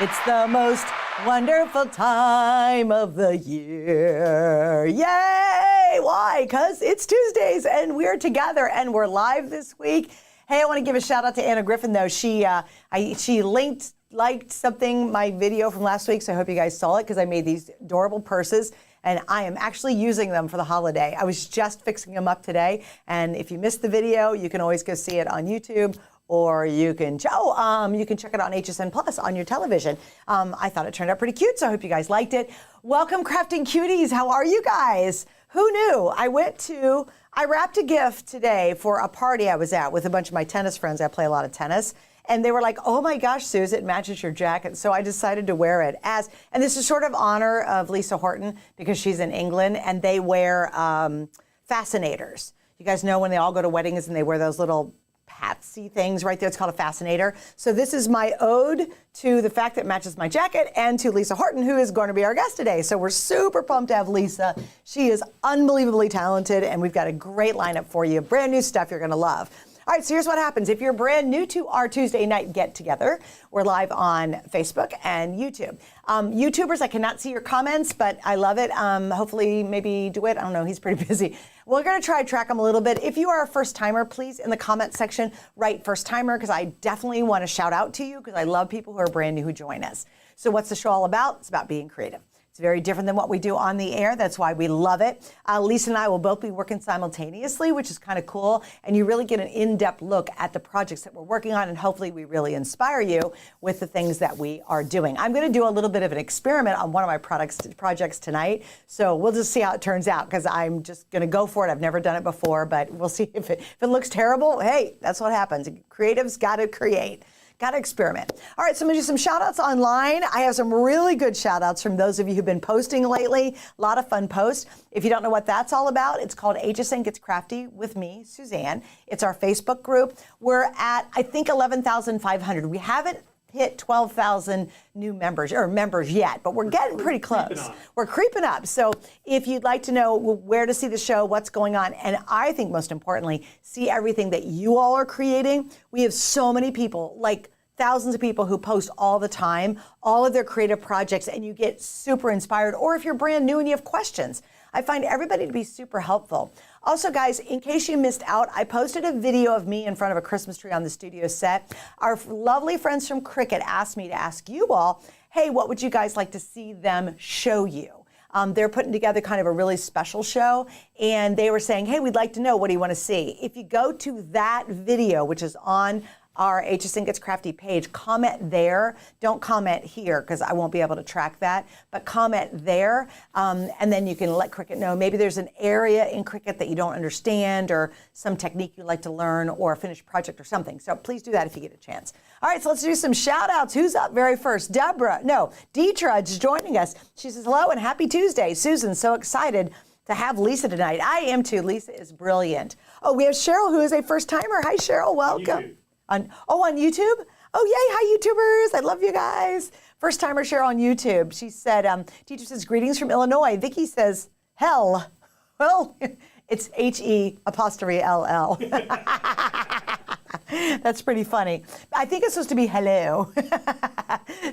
It's the most wonderful time of the year. Yay! Why? Because it's Tuesdays and we're together and we're live this week. Hey, I want to give a shout out to Anna Griffin though. She liked something, my video from last week, so I hope you guys saw it because I made these adorable purses and I am actually using them for the holiday. I was just fixing them up today, and if you missed the video, you can always go see it on YouTube, or you can check it on HSN Plus on your television. I thought it turned out pretty cute, so I hope you guys liked it. Welcome, Crafting Cuties. How are you guys? Who knew? I wrapped a gift today for a party I was at with a bunch of my tennis friends. I play a lot of tennis. And they were like, oh my gosh, Suze, it matches your jacket. So I decided to wear it and this is sort of honor of Lisa Horton because she's in England and they wear fascinators. You guys know when they all go to weddings and they wear those little patsy things right there. It's called a fascinator. So this is my ode to the fact that it matches my jacket and to Lisa Horton, who is going to be our guest today. So we're super pumped to have Lisa. She is unbelievably talented and we've got a great lineup for you. Brand new stuff you're going to love. All right, so here's what happens. If you're brand new to our Tuesday night get together, we're live on Facebook and YouTube. YouTubers, I cannot see your comments, but I love it. Hopefully, maybe DeWitt, I don't know, he's pretty busy. We're gonna try to track him a little bit. If you are a first timer, please in the comment section, write first timer, because I definitely wanna shout out to you, because I love people who are brand new who join us. So what's the show all about? It's about being creative. It's very different than what we do on the air. That's why we love it. Lisa and I will both be working simultaneously, which is kind of cool. And you really get an in-depth look at the projects that we're working on. And hopefully we really inspire you with the things that we are doing. I'm going to do a little bit of an experiment on one of my projects tonight. So we'll just see how it turns out because I'm just going to go for it. I've never done it before, but we'll see if it looks terrible. Hey, that's what happens. Creatives got to create. Got to experiment. All right, so I'm going to do some shout outs online. I have some really good shout outs from those of you who've been posting lately. A lot of fun posts. If you don't know what that's all about, it's called HSN Gets Crafty with me, Suzanne. It's our Facebook group. We're at, I think, 11,500. We haven't hit 12,000 new members yet, but we're getting pretty close. We're creeping up. So if you'd like to know where to see the show, what's going on, and I think most importantly, see everything that you all are creating. We have so many people, like thousands of people who post all the time, all of their creative projects, and you get super inspired. Or if you're brand new and you have questions, I find everybody to be super helpful. Also, guys, in case you missed out, I posted a video of me in front of a Christmas tree on the studio set. Our lovely friends from Cricut asked me to ask you all, hey, what would you guys like to see them show you? They're putting together kind of a really special show, and they were saying, hey, we'd like to know, what do you want to see? If you go to that video, which is on our HSN Gets Crafty page, comment there. Don't comment here because I won't be able to track that, but comment there. And then you can let Cricut know maybe there's an area in Cricut that you don't understand or some technique you'd like to learn or a finished project or something. So please do that if you get a chance. All right, so let's do some shout outs. Who's up very first? Deetra is joining us. She says, hello and happy Tuesday. Susan, so excited to have Lisa tonight. I am too. Lisa is brilliant. Oh, we have Cheryl, who is a first timer. Hi, Cheryl, welcome. On YouTube? Oh, yay, hi, YouTubers. I love you guys. First timer Cheryl on YouTube. She said, teacher says, greetings from Illinois. Vicky says, hell. Well, it's HE''LL. That's pretty funny. I think it's supposed to be hello.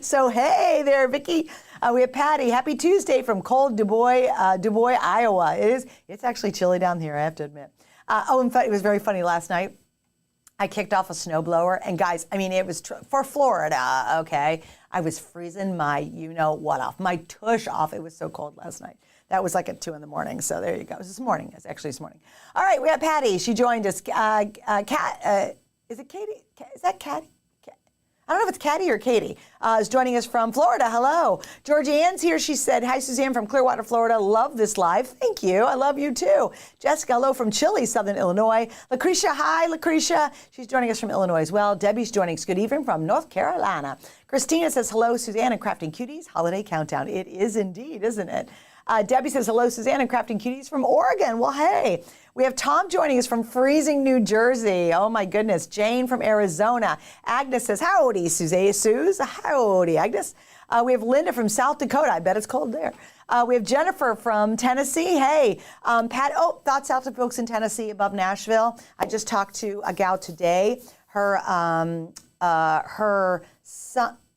So, hey there, Vicky. We have Patty. Happy Tuesday from cold Du Bois, Iowa. It's actually chilly down here, I have to admit. In fact, it was very funny last night. I kicked off a snowblower, and guys, I mean, it was for Florida, okay? I was freezing my you-know-what off, my tush off. It was so cold last night. That was like at 2 in the morning, so there you go. It was this morning. It's actually this morning. All right, we have Patty. She joined us. Is it Katie? Is that Katie? I don't know if it's Katie or Katie, is joining us from Florida. Hello. Georgianne's here. She said, hi, Suzanne from Clearwater, Florida. Love this live. Thank you. I love you too. Jessica, hello from Chile, Southern Illinois. Lucretia, hi, Lucretia. She's joining us from Illinois as well. Debbie's joining us. Good evening from North Carolina. Christina says, hello, Suzanne and Crafting Cuties. Holiday countdown. It is indeed, isn't it? Debbie says, hello, Suzanne and Crafting Cuties from Oregon. Well, hey. We have Tom joining us from freezing New Jersey. Oh, my goodness. Jane from Arizona. Agnes says, howdy, Suze. Howdy, Agnes. We have Linda from South Dakota. I bet it's cold there. We have Jennifer from Tennessee. Hey, Pat. Oh, thoughts out to folks in Tennessee above Nashville. I just talked to a gal today. Her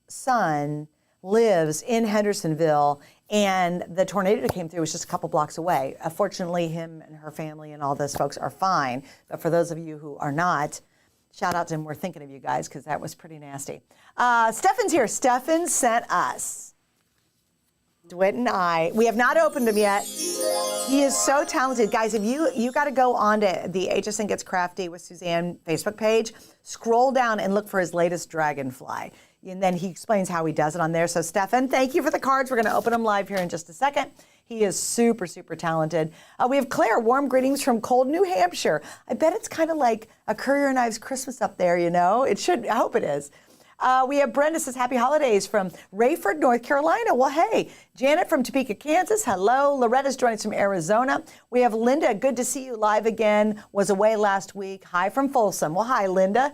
son lives in Hendersonville, and the tornado that came through was just a couple blocks away. Fortunately, him and her family and all those folks are fine. But for those of you who are not, shout out to him. We're thinking of you guys because that was pretty nasty. Stefan's here. Stefan sent us. DeWitt and I. We have not opened him yet. He is so talented. Guys, if you got to go on to the HSN Gets Crafty with Suzanne Facebook page, scroll down and look for his latest dragonfly. And then he explains how he does it on there. So, Stefan, thank you for the cards. We're going to open them live here in just a second. He is super, super talented. We have Claire, warm greetings from cold New Hampshire. I bet it's kind of like a Currier and Ives Christmas up there, you know? It should, I hope it is. We have Brenda says, happy holidays from Rayford, North Carolina. Well, hey, Janet from Topeka, Kansas. Hello. Loretta's joining us from Arizona. We have Linda. Good to see you live again. Was away last week. Hi from Folsom. Well, hi, Linda.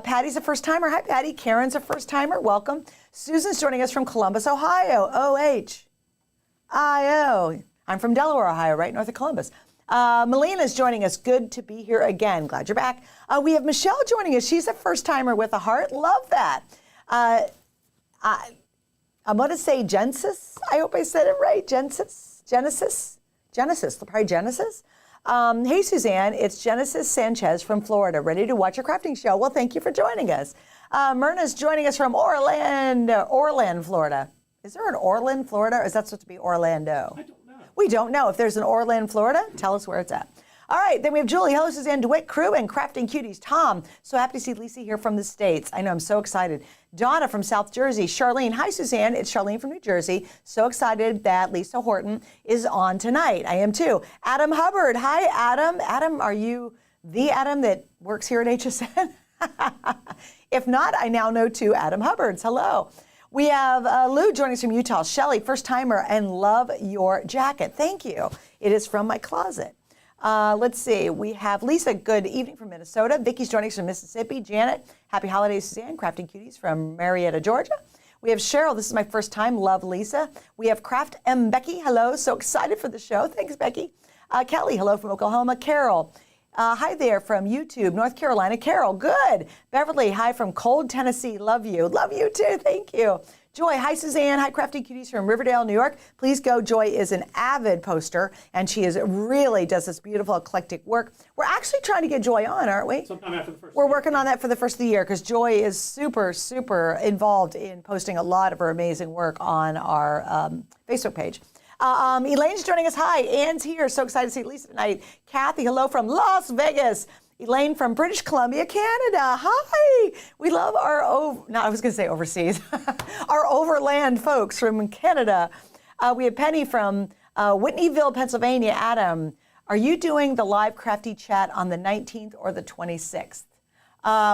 Patty's a first timer. Hi, Patty. Karen's a first timer. Welcome. Susan's joining us from Columbus, Ohio. O-H-I-O. I'm from Delaware, Ohio, right north of Columbus. Melina's joining us. Good to be here again. Glad you're back. We have Michelle joining us. She's a first timer with a heart. Love that. I'm going to say Genesis. I hope I said it right. Genesis. Probably Genesis. Hey, Suzanne. It's Genesis Sanchez from Florida, ready to watch a crafting show. Well, thank you for joining us. Myrna's joining us from Orland, Florida. Is there an Orland, Florida, or is that supposed to be Orlando? I don't know. We don't know. If there's an Orland, Florida, tell us where it's at. All right, then we have Julie. Hello, Suzanne, DeWitt, crew, and Crafting Cuties. Tom, so happy to see Lisa here from the States. I know, I'm so excited. Donna from South Jersey. Charlene. Hi, Suzanne. It's Charlene from New Jersey. So excited that Lisa Horton is on tonight. I am too. Adam Hubbard. Hi, Adam. Adam, are you the Adam that works here at HSN? If not, I now know two Adam Hubbards. Hello. We have Lou joining us from Utah. Shelly, first timer, and love your jacket. Thank you. It is from my closet. Let's see. We have Lisa. Good evening from Minnesota. Vicky's joining us from Mississippi. Janet, happy holidays, Suzanne. Crafting Cuties from Marietta, Georgia. We have Cheryl. This is my first time. Love, Lisa. We have Craft M. Becky. Hello. So excited for the show. Thanks, Becky. Kelly. Hello from Oklahoma. Carol. Hi there from YouTube, North Carolina. Carol, good. Beverly, hi from cold Tennessee. Love you. Love you too. Thank you. Joy, hi Suzanne. Hi Crafty Cuties from Riverdale, New York. Please go. Joy is an avid poster, and she really does this beautiful eclectic work. We're actually trying to get Joy on, aren't we? Sometime after the first. We're working on that for the first of the year because Joy is super, super involved in posting a lot of her amazing work on our Facebook page. Elaine's joining us. Hi, Anne's here. So excited to see Lisa tonight. Kathy, hello from Las Vegas. Elaine from British Columbia, Canada. Hi. We love our, I was going to say overseas, our overland folks from Canada. We have Penny from Whitneyville, Pennsylvania. Adam, are you doing the live crafty chat on the 19th or the 26th?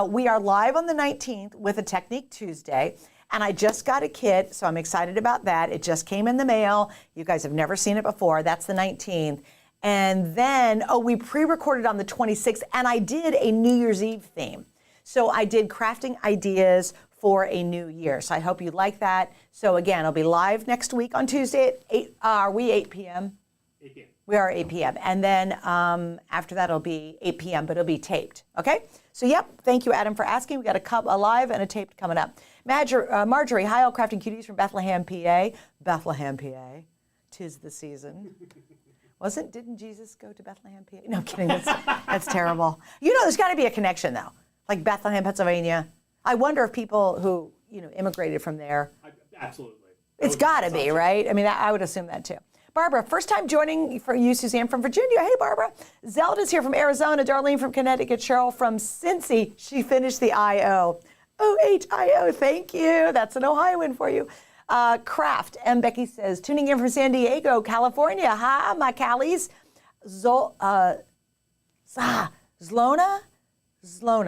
We are live on the 19th with a Technique Tuesday. And I just got a kit, so I'm excited about that. It just came in the mail. You guys have never seen it before. That's the 19th. And then, we pre-recorded on the 26th, and I did a New Year's Eve theme. So I did crafting ideas for a new year. So I hope you like that. So again, it'll be live next week on Tuesday at 8, are we 8 p.m.? 8 p.m. We are 8 p.m. And then after that, it'll be 8 p.m., but it'll be taped, okay? So yep, thank you, Adam, for asking. We got a live and a taped coming up. Marjorie, hi, all Crafting Cuties from Bethlehem, PA. Bethlehem, PA. 'Tis the season. Didn't Jesus go to Bethlehem, PA? No, I'm kidding. That's terrible. You know, there's got to be a connection, though. Like Bethlehem, Pennsylvania. I wonder if people who, immigrated from there. Absolutely. It's got to be, right? I mean, I would assume that, too. Barbara, first time joining for you, Suzanne, from Virginia. Hey, Barbara. Zelda's here from Arizona. Darlene from Connecticut. Cheryl from Cincy. She finished the I-O. O-H-I-O. Thank you. That's an Ohioan for you. Craft. M. Becky says, tuning in from San Diego, California. Hi, my Callies. Zlona?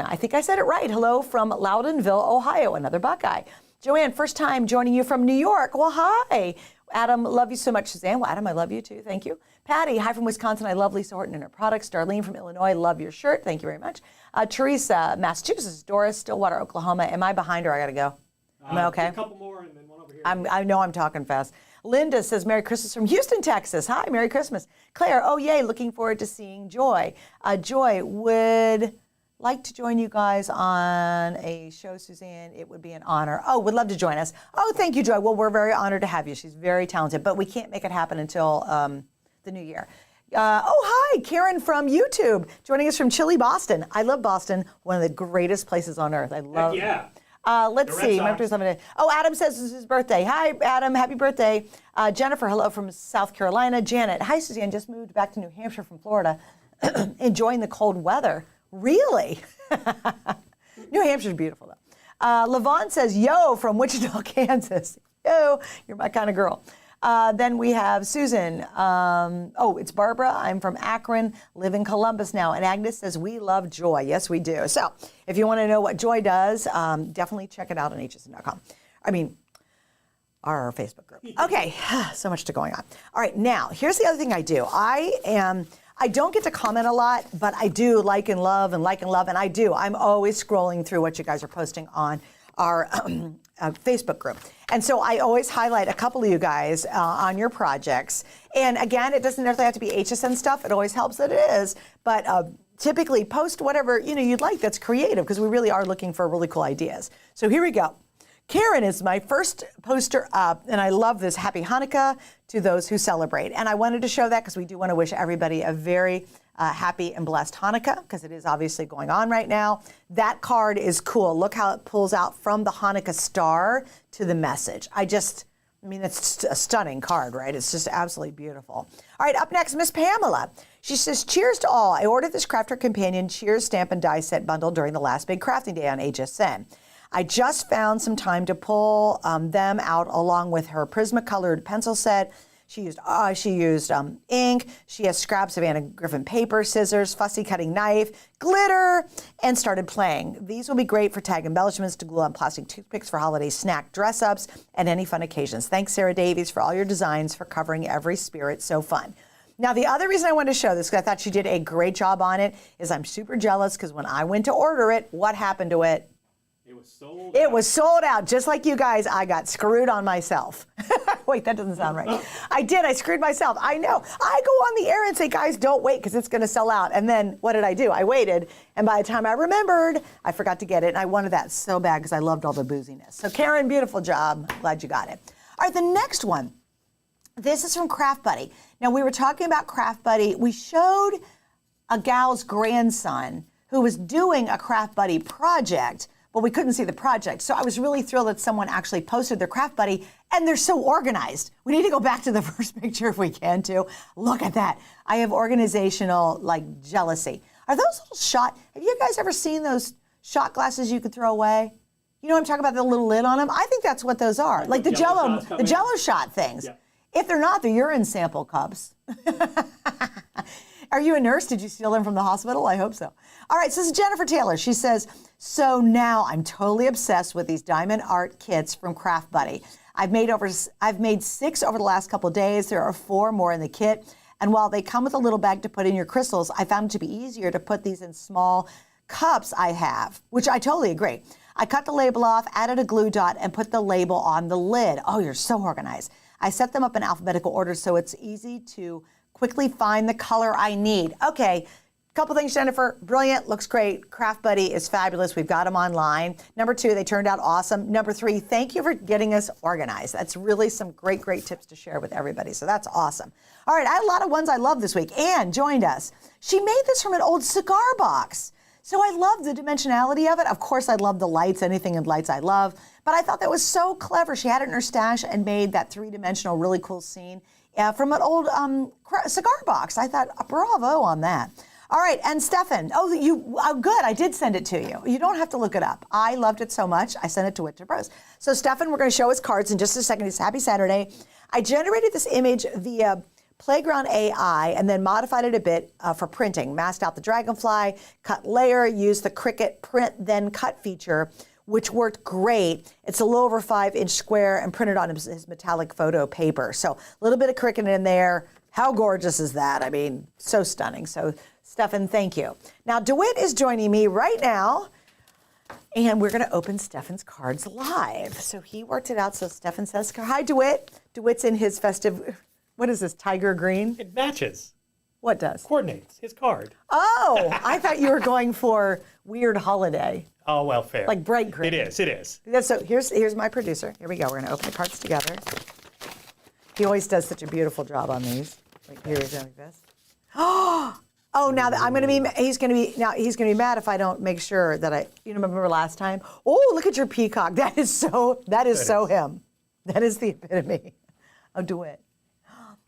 I think I said it right. Hello from Loudonville, Ohio. Another Buckeye. Joanne, first time joining you from New York. Well, hi. Adam, love you so much, Suzanne. Well, Adam, I love you too. Thank you. Patty, hi from Wisconsin. I love Lisa Horton and her products. Darlene from Illinois, love your shirt. Thank you very much. Teresa, Massachusetts. Doris, Stillwater, Oklahoma. Am I behind or I got to go? Am I okay? A couple more and then one over here. I know I'm talking fast. Linda says, Merry Christmas from Houston, Texas. Hi, Merry Christmas. Claire, oh, yay, looking forward to seeing Joy. Joy, would like to join you guys on a show, Suzanne. It would be an honor. Oh, would love to join us. Oh, thank you, Joy. Well, we're very honored to have you. She's very talented, but we can't make it happen until the new year. Hi, Karen from YouTube, joining us from chilly Boston. I love Boston, one of the greatest places on earth. I love it. Yeah. Let's see. Adam says it's his birthday. Hi, Adam. Happy birthday. Jennifer, hello from South Carolina. Janet, hi, Suzanne. Just moved back to New Hampshire from Florida. Enjoying the cold weather. Really? New Hampshire's beautiful, though. Levon says, yo, from Wichita, Kansas. Yo, you're my kind of girl. Then we have Susan. It's Barbara. I'm from Akron, live in Columbus now. And Agnes says, we love Joy. Yes, we do. So if you want to know what Joy does, definitely check it out on hsn.com. I mean, our Facebook group. Okay, so much to going on. All right, now, here's the other thing I do. I don't get to comment a lot, but I do like and love, and I do. I'm always scrolling through what you guys are posting on our Facebook group. And so I always highlight a couple of you guys on your projects. And again, it doesn't necessarily have to be HSN stuff. It always helps that it is. But typically post whatever you'd like that's creative, because we really are looking for really cool ideas. So here we go. Karen is my first poster up, and I love this. Happy Hanukkah to those who celebrate. And I wanted to show that because we do want to wish everybody a very happy and blessed Hanukkah, because it is obviously going on right now. That card is cool. Look how it pulls out from the Hanukkah star to the message. It's a stunning card, right? It's just absolutely beautiful. All right, up next, Miss Pamela. She says, cheers to all. I ordered this Crafter Companion Cheers Stamp and Die Set bundle during the last big crafting day on HSN. I just found some time to pull them out along with her Prisma-colored pencil set. She used ink. She has scraps of Anna Griffin paper, scissors, fussy cutting knife, glitter, and started playing. These will be great for tag embellishments to glue on plastic toothpicks for holiday snack dress-ups and any fun occasions. Thanks, Sarah Davies, for all your designs for covering every spirit. So fun. Now, the other reason I wanted to show this, because I thought she did a great job on it, is I'm super jealous because when I went to order it, what happened to it? It was sold out. Just like you guys, I got screwed on myself. Wait, that doesn't sound right. I did. I screwed myself. I know. I go on the air and say, guys, don't wait because it's going to sell out. And then what did I do? I waited. And by the time I remembered, I forgot to get it. And I wanted that so bad because I loved all the booziness. So Karen, beautiful job. Glad you got it. All right, the next one. This is from Craft Buddy. Now, we were talking about Craft Buddy. We showed a gal's grandson who was doing a Craft Buddy project, but we couldn't see the project. So I was really thrilled that someone actually posted their Craft Buddy, and they're so organized. We need to go back to the first picture if we can too. Look at that. I have organizational jealousy. Are those little shot, have you guys ever seen those shot glasses you could throw away? You know what I'm talking about, the little lid on them? I think that's what those are. Like the Jello shot things. Yeah. If they're not, they're urine sample cups. Are you a nurse? Did you steal them from the hospital? I hope so. All right, so this is Jennifer Taylor. She says, so now I'm totally obsessed with these diamond art kits from Craft Buddy. I've made 6 over the last couple of days. There are 4 more in the kit. And while they come with a little bag to put in your crystals, I found it to be easier to put these in small cups I have, which I totally agree. I cut the label off, added a glue dot, and put the label on the lid. Oh, you're so organized. I set them up in alphabetical order so it's easy to quickly find the color I need. Okay, couple things, Jennifer. Brilliant, looks great. Craft Buddy is fabulous. We've got them online. Number 2, they turned out awesome. Number 3, thank you for getting us organized. That's really some great, great tips to share with everybody. So that's awesome. All right, I had a lot of ones I love this week. Anne joined us. She made this from an old cigar box. So I love the dimensionality of it. Of course, I love the lights, anything in lights I love. But I thought that was so clever. She had it in her stash and made that 3-dimensional, really cool scene from an old cigar box. I thought, bravo on that. All right, and Stefan, good, I did send it to you. You don't have to look it up. I loved it so much, I sent it to Witcher Bros. So Stefan, we're gonna show his cards in just a second. It's Happy Saturday. I generated this image via Playground AI and then modified it a bit for printing. Masked out the dragonfly, cut layer, used the Cricut print then cut feature, which worked great. It's a little over 5-inch square and printed on his metallic photo paper. So a little bit of Cricut in there. How gorgeous is that? I mean, so stunning. So Stefan, thank you. Now DeWitt is joining me right now, and we're gonna open Stefan's cards live. So he worked it out. So Stefan says, hi DeWitt. DeWitt's in his festive, what is this, tiger green? It matches. What does? Coordinates his card. Oh, I thought you were going for weird holiday. Oh, well, fair. Like bright green. It is. So here's my producer. Here we go. We're going to open the cards together. He always does such a beautiful job on these. Like here he's like this. Oh, now that he's going to be mad if I don't make sure that you remember last time? Oh, look at your peacock. That is so him. That is the epitome of DeWitt.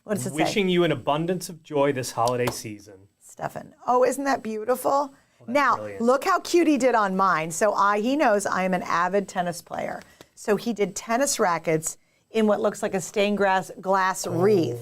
What does it say? Wishing you an abundance of joy this holiday season. Stefan. Oh, isn't that beautiful? Now, brilliant. look how cute he did on mine. So he knows I am an avid tennis player. So he did tennis rackets in what looks like a stained glass wreath.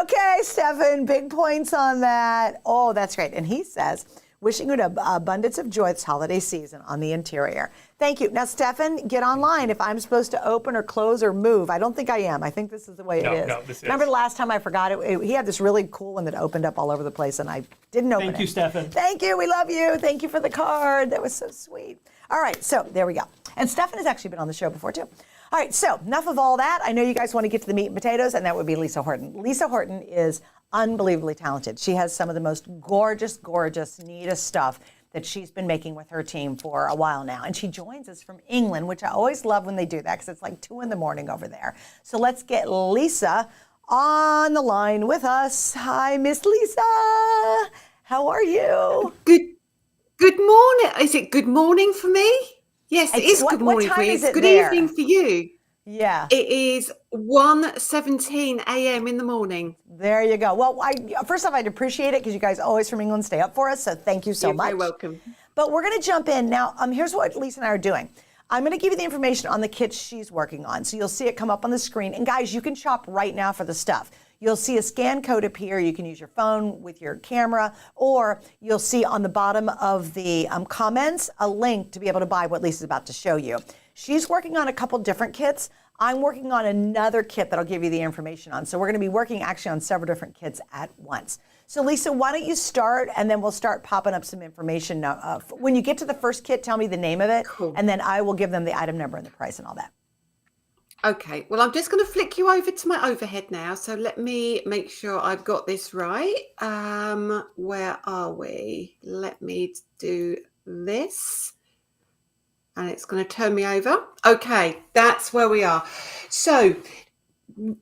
Okay, Stefan, big points on that. Oh, that's great. And he says, wishing you an abundance of joy this holiday season on the interior. Thank you. Now, Stefan, get online if I'm supposed to open or close or move. I don't think I am. I think this is the way it is. No, this is. Remember the last time I forgot it? He had this really cool one that opened up all over the place, and I didn't open it. Thank you, Stefan. Thank you. We love you. Thank you for the card. That was so sweet. All right, so there we go. And Stefan has actually been on the show before, too. All right, so enough of all that. I know you guys want to get to the meat and potatoes, and that would be Lisa Horton. Lisa Horton is unbelievably talented. She has some of the most gorgeous, neatest stuff that she's been making with her team for a while now. And she joins us from England, which I always love when they do that because it's like 2 in the morning over there. So let's get Lisa on the line with us. Hi, Miss Lisa. How are you? Good morning. Is it good morning for me? Yes, it is good morning for me. It's good evening for you. Yeah. It is 1:17 a.m. in the morning. There you go. Well, first off, I'd appreciate it because you guys always from England stay up for us. So thank you so much. You're very welcome. But we're going to jump in now. Here's what Lisa and I are doing. I'm going to give you the information on the kits she's working on. So you'll see it come up on the screen. And guys, you can shop right now for the stuff. You'll see a scan code appear. You can use your phone with your camera, or you'll see on the bottom of the comments a link to be able to buy what Lisa's about to show you. She's working on a couple different kits. I'm working on another kit that I'll give you the information on. So we're going to be working actually on several different kits at once. So Lisa, why don't you start, and then we'll start popping up some information. When you get to the first kit, tell me the name of it, Cool. And then I will give them the item number and the price and all that. Okay, well, I'm just going to flick you over to my overhead now. So let me make sure I've got this right. Where are we? Let me do this. And it's going to turn me over. Okay, that's where we are. So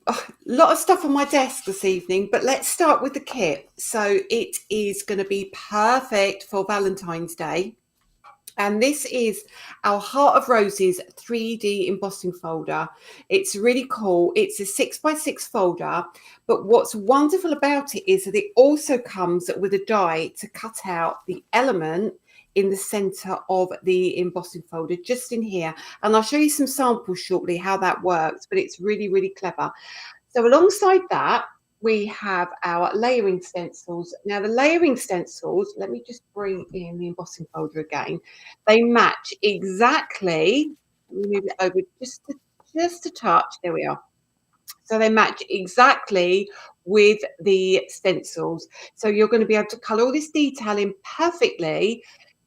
a lot of stuff on my desk this evening, but let's start with the kit. So it is going to be perfect for Valentine's Day. And this is our Heart of Roses 3D embossing folder. It's really cool. It's a 6x6 folder, but what's wonderful about it is that it also comes with a die to cut out the element in the center of the embossing folder, just in here. And I'll show you some samples shortly how that works, but it's really, really clever. So alongside that, we have our layering stencils. Now the layering stencils, let me just bring in the embossing folder again. They match exactly, let me move it over just a touch, there we are. So they match exactly with the stencils. So you're going to be able to color all this detail in perfectly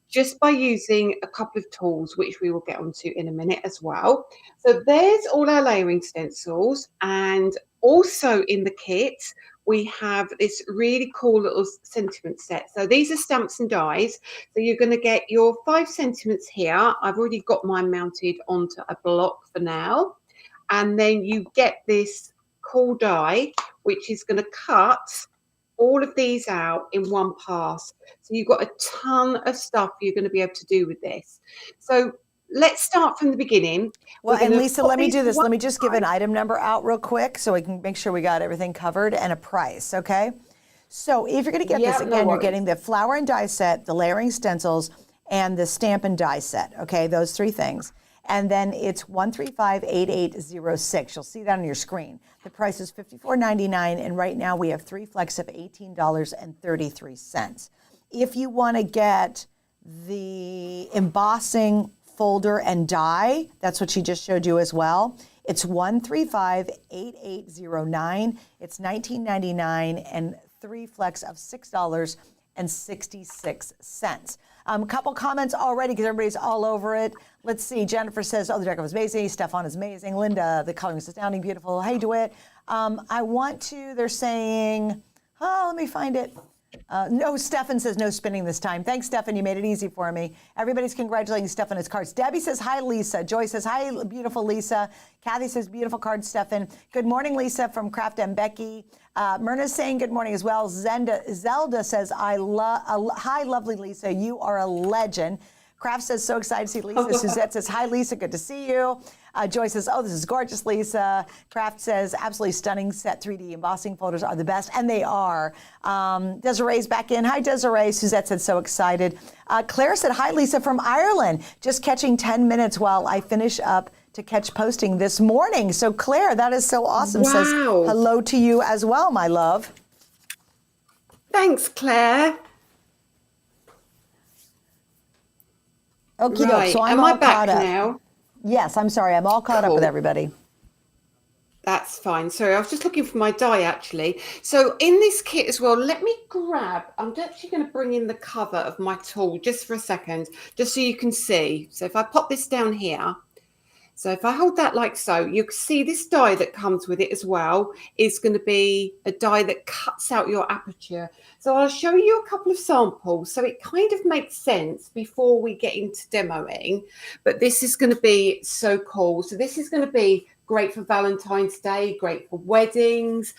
just by using a couple of tools, which we will get onto in a minute as well. So there's all our layering stencils, and also in the kit, we have this really cool little sentiment set. So these are stamps and dies. So you're going to get your 5 sentiments here. I've already got mine mounted onto a block for now. And then you get this cool die, which is going to cut all of these out in one pass. So you've got a ton of stuff you're going to be able to do with this. So let's start from the beginning. Well, and Lisa, let me do this. Let me just give an item number out real quick so we can make sure we got everything covered, and a price, okay? So if you're going to get this, again, you're getting the flower and die set, the layering stencils, and the stamp and die set, okay? Those 3 things. And then it's 1358806. You'll see that on your screen. The price is $54.99, and right now we have 3 flex of $18.33. If you want to get the embossing folder and die, that's what she just showed you as well. It's 1358809. It's $19.99 and 3 flex of $6.66. A couple comments already because everybody's all over it. Let's see. Jennifer says, oh, the deco is amazing. Stefan is amazing. Linda, the coloring is astounding, beautiful. Hey, DeWitt. They're saying, Oh, let me find it. No, Stefan says no spinning this time. Thanks, Stefan. You made it easy for me. Everybody's congratulating Stefan on his cards. Debbie says, hi, Lisa. Joy says, hi, beautiful Lisa. Kathy says, beautiful card, Stefan. Good morning, Lisa from Craft and Becky. Myrna's saying good morning as well. Zelda says, hi, lovely Lisa. You are a legend. Kraft says, so excited to see Lisa. Suzette says, hi, Lisa. Good to see you. Joy says, oh, this is gorgeous, Lisa. Kraft says, absolutely stunning set. 3D embossing folders are the best, and they are. Desiree's back in. Hi, Desiree. Suzette said, so excited. Claire said, hi, Lisa from Ireland. Just catching 10 minutes while I finish up to catch posting this morning. So, Claire, that is so awesome. Wow. Says, hello to you as well, my love. Thanks, Claire. Okay, Right. so I'm Am all I back caught up. now? Yes, I'm sorry. I'm all caught up with Cool. everybody. That's fine. Sorry, I was just looking for my die actually. So in this kit as well, let me grab, I'm actually going to bring in the cover of my tool just for a second, just so you can see. So if I pop this down here, so if I hold that like so, you can see this die that comes with it as well is going to be a die that cuts out your aperture. So I'll show you a couple of samples so it kind of makes sense before we get into demoing. But this is going to be so cool. So this is going to be great for Valentine's Day, great for weddings,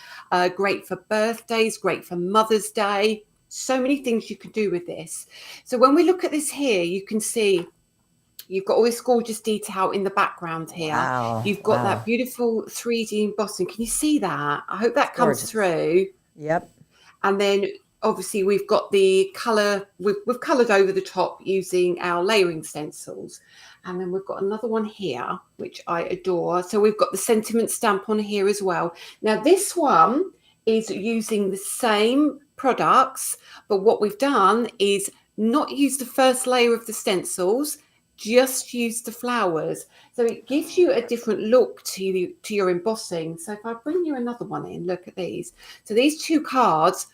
great for birthdays, great for Mother's Day. So many things you can do with this. So when we look at this here, you can see you've got all this gorgeous detail in the background here. Wow. You've got that beautiful 3D embossing. Can you see that? I hope that Gorgeous. comes through. Yep. And then obviously we've got the color, we've colored over the top using our layering stencils. And then we've got another one here, which I adore. So we've got the sentiment stamp on here as well. Now this one is using the same products, but what we've done is not use the first layer of the stencils, just use the flowers. So it gives you a different look to your embossing. So if I bring you another one in, look at these. So these two cards,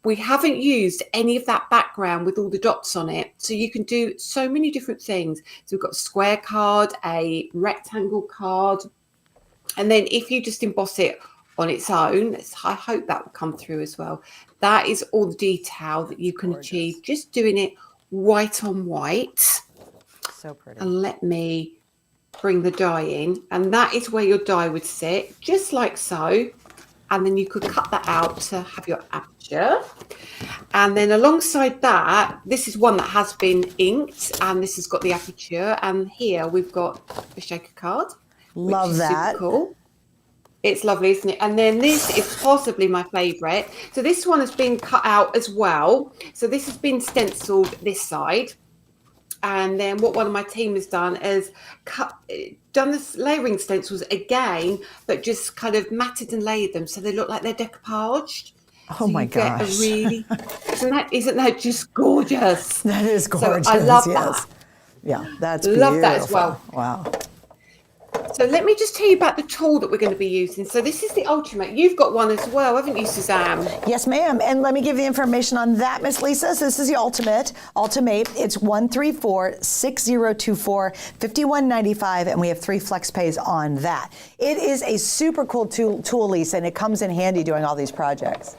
we haven't used any of that background with all the dots on it. So you can do so many different things. So we've got a square card, a rectangle card. And then if you just emboss it on its own, I hope that will come through as well. That is all the detail that you can achieve just doing it white on white. So pretty. And let me bring the die in, and that is where your die would sit, just like so. And then you could cut that out to have your aperture. And then alongside that, this is one that has been inked, and this has got the aperture. And here we've got a shaker card. Love that. Super cool. It's lovely, isn't it? And then this is possibly my favorite. So this one has been cut out as well. So this has been stenciled this side. And then what one of my team has done is done this layering stencils again, but just kind of matted and layered them so they look like they're decoupaged. Oh my gosh. Really, isn't that just gorgeous? That is gorgeous. So I love yes. that. Yeah, that's beautiful. Love that as well. Wow. So let me just tell you about the tool that we're going to be using. So this is the Ultimate. You've got one as well, haven't you, Suzanne? Yes, ma'am. And let me give you information on that, Miss Lisa. So this is the Ultimate. It's 134-6024, $51.95, and we have 3 flex pays on that. It is a super cool tool, Lisa, and it comes in handy doing all these projects.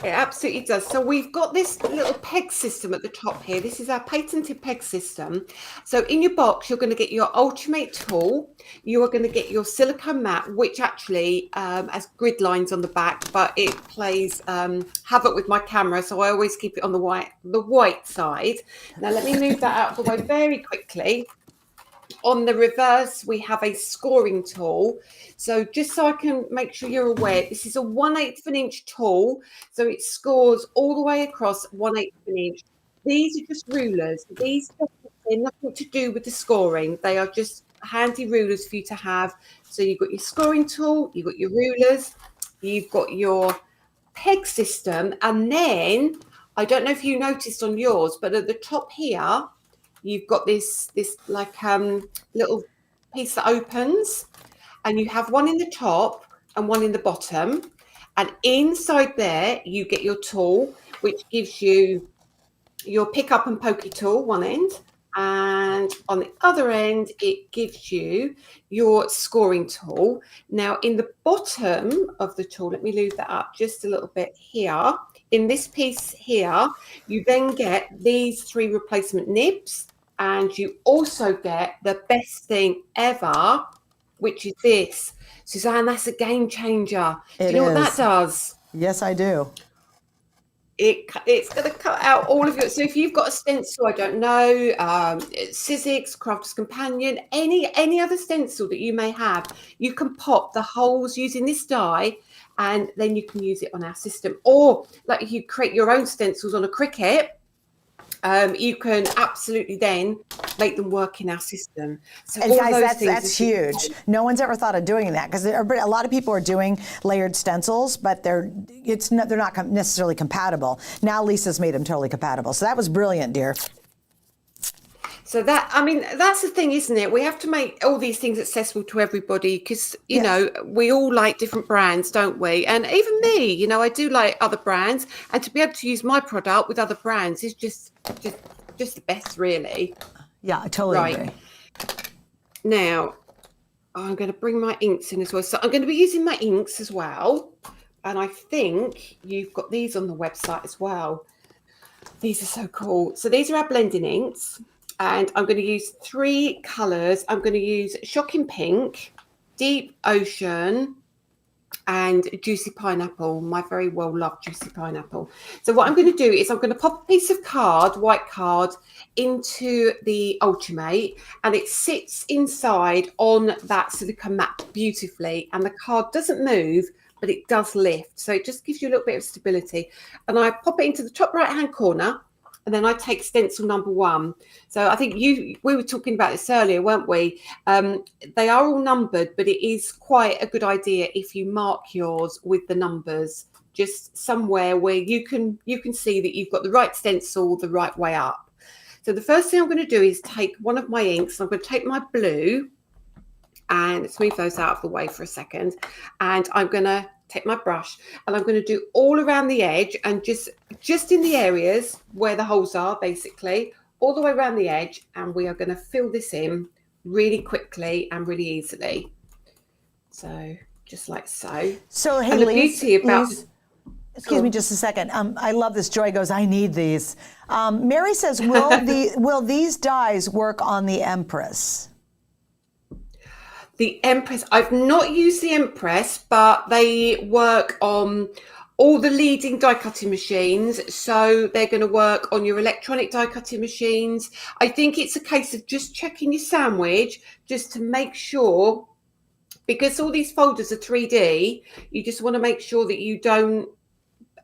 It absolutely does. So we've got this little peg system at the top here. This is our patented peg system. So in your box, you're going to get your Ultimate tool. You are going to get your silicone mat, which actually has grid lines on the back, but it plays havoc with my camera. So I always keep it on the white side. Now let me move that out of the way very quickly. On the reverse, we have a scoring tool. So just so I can make sure you're aware, this is a 1/8 of an inch tool. So it scores all the way across 1/8 of an inch. These are just rulers. These are nothing to do with the scoring. They are just handy rulers for you to have. So you've got your scoring tool, you've got your rulers, you've got your peg system. And then, I don't know if you noticed on yours, but at the top here, you've got this like little piece that opens, and you have one in the top and one in the bottom, and inside there you get your tool, which gives you your pick up and pokey tool one end, And on the other end, it gives you your scoring tool. Now, in the bottom of the tool, let me move that up just a little bit here. In this piece here, you then get these 3 replacement nibs, and you also get the best thing ever, which is this. Suzanne, that's a game changer. Do you know what that does? Yes, I do. It's going to cut out all of your. So if you've got a stencil, I don't know, Sizzix, Crafter's Companion, any other stencil that you may have, you can pop the holes using this die, and then you can use it on our system. Or like if you create your own stencils on a Cricut, you can absolutely then make them work in our system. So And all guys, those that's huge. No one's ever thought of doing that because a lot of people are doing layered stencils, but they're not necessarily compatible. Now Lisa's made them totally compatible. So that was brilliant, dear. So that's the thing, isn't it? We have to make all these things accessible to everybody because, you know, we all like different brands, don't we? And even me, you know, I do like other brands, and to be able to use my product with other brands is just the best, really. Yeah, I totally agree. Now, I'm going to bring my inks in as well. So I'm going to be using my inks as well. And I think you've got these on the website as well. These are so cool. So these are our blending inks. And I'm going to use 3 colours. I'm going to use Shocking Pink, Deep Ocean, and Juicy Pineapple, my very well-loved Juicy Pineapple. So what I'm going to do is I'm going to pop a piece of card, white card, into the Ultimate, and it sits inside on that silicone mat beautifully. And the card doesn't move, but it does lift. So it just gives you a little bit of stability. And I pop it into the top right-hand corner. And then I take stencil number 1. So I think we were talking about this earlier, weren't we? They are all numbered, but it is quite a good idea if you mark yours with the numbers, just somewhere where you can see that you've got the right stencil the right way up. So the first thing I'm going to do is take one of my inks. I'm going to take my blue and smooth those out of the way for a second. And I'm going to take my brush and I'm going to do all around the edge and just in the areas where the holes are, basically all the way around the edge, and we are going to fill this in really quickly and really easily. So just like so. So hey, and the beauty about excuse me just a second. I love this. Joy goes, I need these. Mary says, will these dies work on the Empress? The Empress, I've not used the Empress, but they work on all the leading die cutting machines. So they're going to work on your electronic die cutting machines. I think it's a case of just checking your sandwich just to make sure, because all these folders are 3D, you just want to make sure that you don't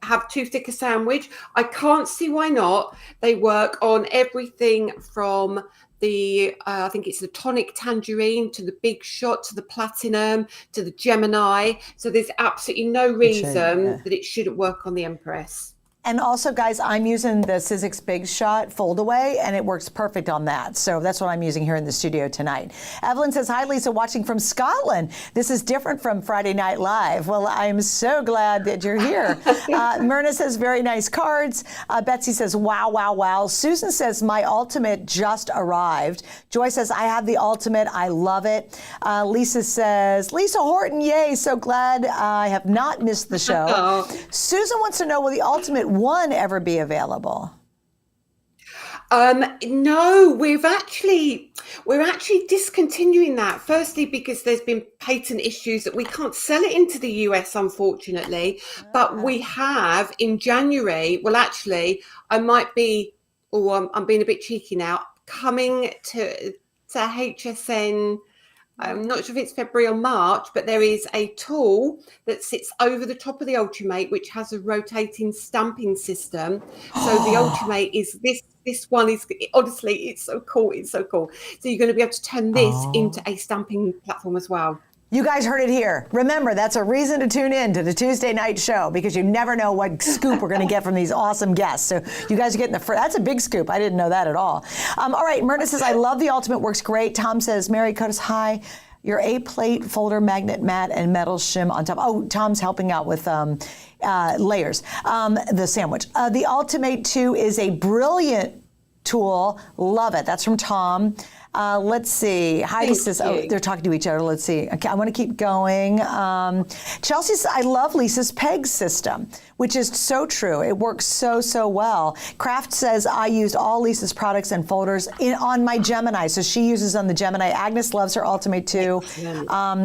have too thick a sandwich. I can't see why not. They work on everything from the I think it's the tonic tangerine to the big shot to the platinum to the Gemini. So there's absolutely no reason that it shouldn't work on the Empress. And also, guys, I'm using the Sizzix Big Shot fold away, and it works perfect on that. So that's what I'm using here in the studio tonight. Evelyn says, hi, Lisa, watching from Scotland. This is different from Friday Night Live. Well, I'm so glad that you're here. Myrna says, very nice cards. Betsy says, wow, wow, wow. Susan says, my Ultimate just arrived. Joy says, I have the Ultimate. I love it. Lisa says, Lisa Horton, yay. So glad I have not missed the show. Oh. Susan wants to know, will the Ultimate 1 ever be available? No, we're actually discontinuing that. Firstly, because there's been patent issues that we can't sell it into the US, unfortunately. But we have in January. Well, actually, I might be. Oh, I'm being a bit cheeky now. Coming to HSN. I'm not sure if it's February or March, but there is a tool that sits over the top of the Ultimate, which has a rotating stamping system. So the Ultimate is this one is, honestly, it's so cool. It's so cool. So you're going to be able to turn this into a stamping platform as well. You guys heard it here. Remember, that's a reason to tune in to the Tuesday night show, because you never know what scoop we're going to get from these awesome guests. So you guys are getting that's a big scoop. I didn't know that at all. All right, Myrna says, I love the Ultimate, works great. Tom says, Mary Curtis, hi. Your 8-plate folder magnet mat and metal shim on top. Oh, Tom's helping out with layers. The sandwich. The Ultimate 2 is a brilliant tool. Love it. That's from Tom. Let's see. Heidi says, oh, they're talking to each other. Let's see. Okay, I want to keep going. Chelsea says, I love Lisa's peg system, which is so true. It works so, so well. Kraft says, I used all Lisa's products and folders on my Gemini. So she uses on the Gemini. Agnes loves her Ultimate too.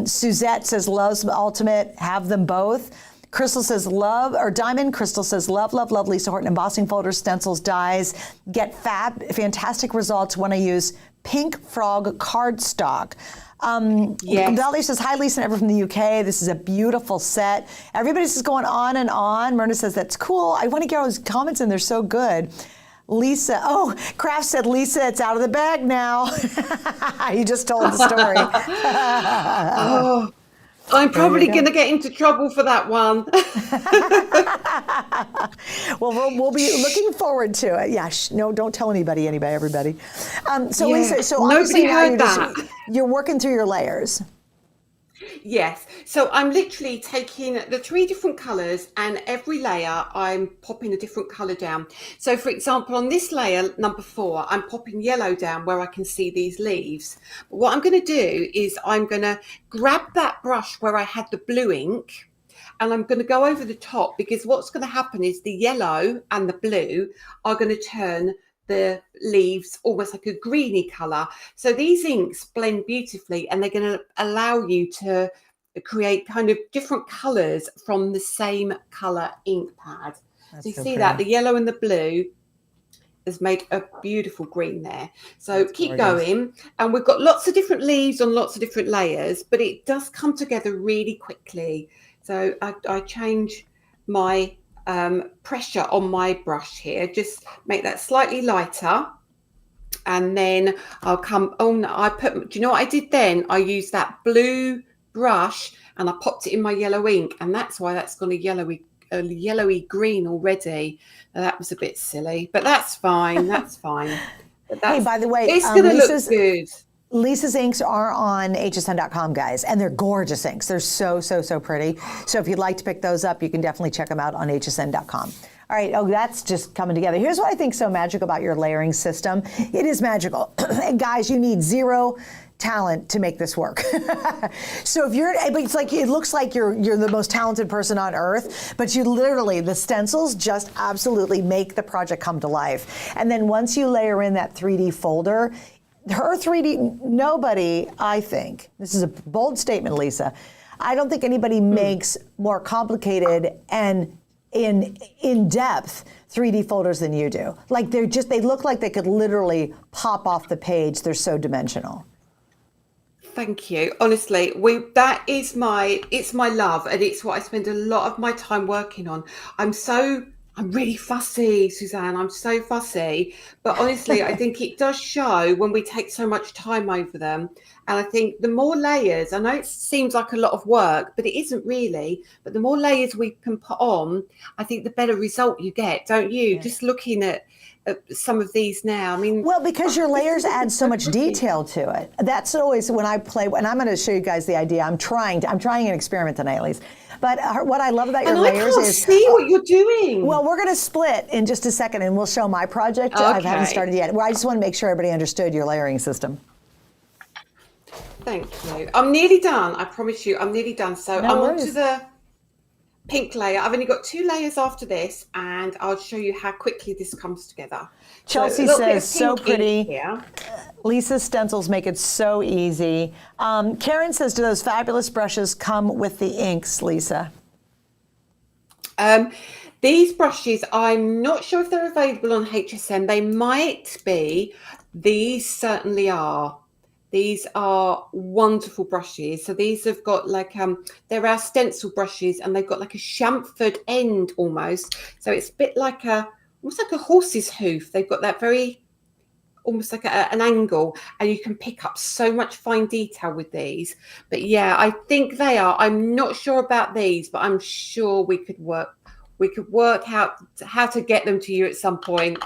Suzette says, loves Ultimate. Have them both. Crystal says love, or Diamond Crystal says love, love, love Lisa Horton embossing folders, stencils, dies. Get fantastic results when I use Pink Frog cardstock. Yes. Valerie says, hi Lisa and everyone from the UK. This is a beautiful set. Everybody's just going on and on. Myrna says, that's cool. I want to get all those comments in. They're so good. Lisa, oh, Kraft said, Lisa, it's out of the bag now. You just told the story. Oh. I'm probably going to get into trouble for that one. Well, we'll be looking forward to it. Yeah, no, don't tell anybody, everybody. So Yeah, Lisa, so nobody obviously now heard that. you're working through your layers. Yes. So I'm literally taking the 3 different colours, and every layer I'm popping a different colour down. So for example, on this layer, number 4, I'm popping yellow down where I can see these leaves. But what I'm going to do is I'm going to grab that brush where I had the blue ink, and I'm going to go over the top, because what's going to happen is the yellow and the blue are going to turn the leaves almost like a greeny color. So these inks blend beautifully, and they're going to allow you to create kind of different colors from the same color ink pad. So you see that the yellow and the blue has made a beautiful green there. So keep going, and we've got lots of different leaves on lots of different layers, but it does come together really quickly. So I change my pressure on my brush here, just make that slightly lighter, and then I'll come on. Do you know what I did then? I used that blue brush and I popped it in my yellow ink, and that's why that's gone a yellowy green already. Now, that was a bit silly, but that's fine. That's fine. But Hey, by the way, it's gonna look good. Lisa's inks are on hsn.com, guys, and they're gorgeous inks. They're so, so, so pretty. So if you'd like to pick those up, you can definitely check them out on hsn.com. All right, oh, that's just coming together. Here's what I think so magic about your layering system. It is magical. And guys, you need zero talent to make this work. So if you're, but it's like, it looks like you're the most talented person on earth, but you literally, the stencils just absolutely make the project come to life. And then once you layer in that 3D folder, her 3D, nobody, I think, this is a bold statement, Lisa, I don't think anybody makes more complicated and in-depth 3D folders than you do. Like they look like they could literally pop off the page. They're so dimensional. Thank you. Honestly, it's my love, and it's what I spend a lot of my time working on. I'm really fussy, Suzanne. I'm so fussy. But honestly, I think it does show when we take so much time over them. And I think the more layers, I know it seems like a lot of work, but it isn't really. But the more layers we can put on, I think the better result you get, don't you? Yeah. Just looking at some of these now. I mean, well, because your layers add so much detail to it. That's always when I play, and I'm going to show you guys the idea. I'm trying an experiment tonight, at least. But what I love about your layers is, I can't see what you're doing. Well, we're going to split in just a second, and we'll show my project. Okay. I haven't started yet. Well, I just want to make sure everybody understood your layering system. Thank you. I'm nearly done. I promise you, I'm nearly done. So I'm on to the pink layer. I've only got 2 layers after this, and I'll show you how quickly this comes together. Chelsea says, so pretty. Lisa's stencils make it so easy. Karen says, do those fabulous brushes come with the inks, Lisa? These brushes, I'm not sure if they're available on HSN. They might be. These certainly are. These are wonderful brushes. So these have got like, they're our stencil brushes, and they've got like a chamfered end almost. So it's a bit like almost like a horse's hoof. They've got that very, almost like an angle, and you can pick up so much fine detail with these. But yeah, I think they are. I'm not sure about these, but I'm sure we could work out how to get them to you at some point.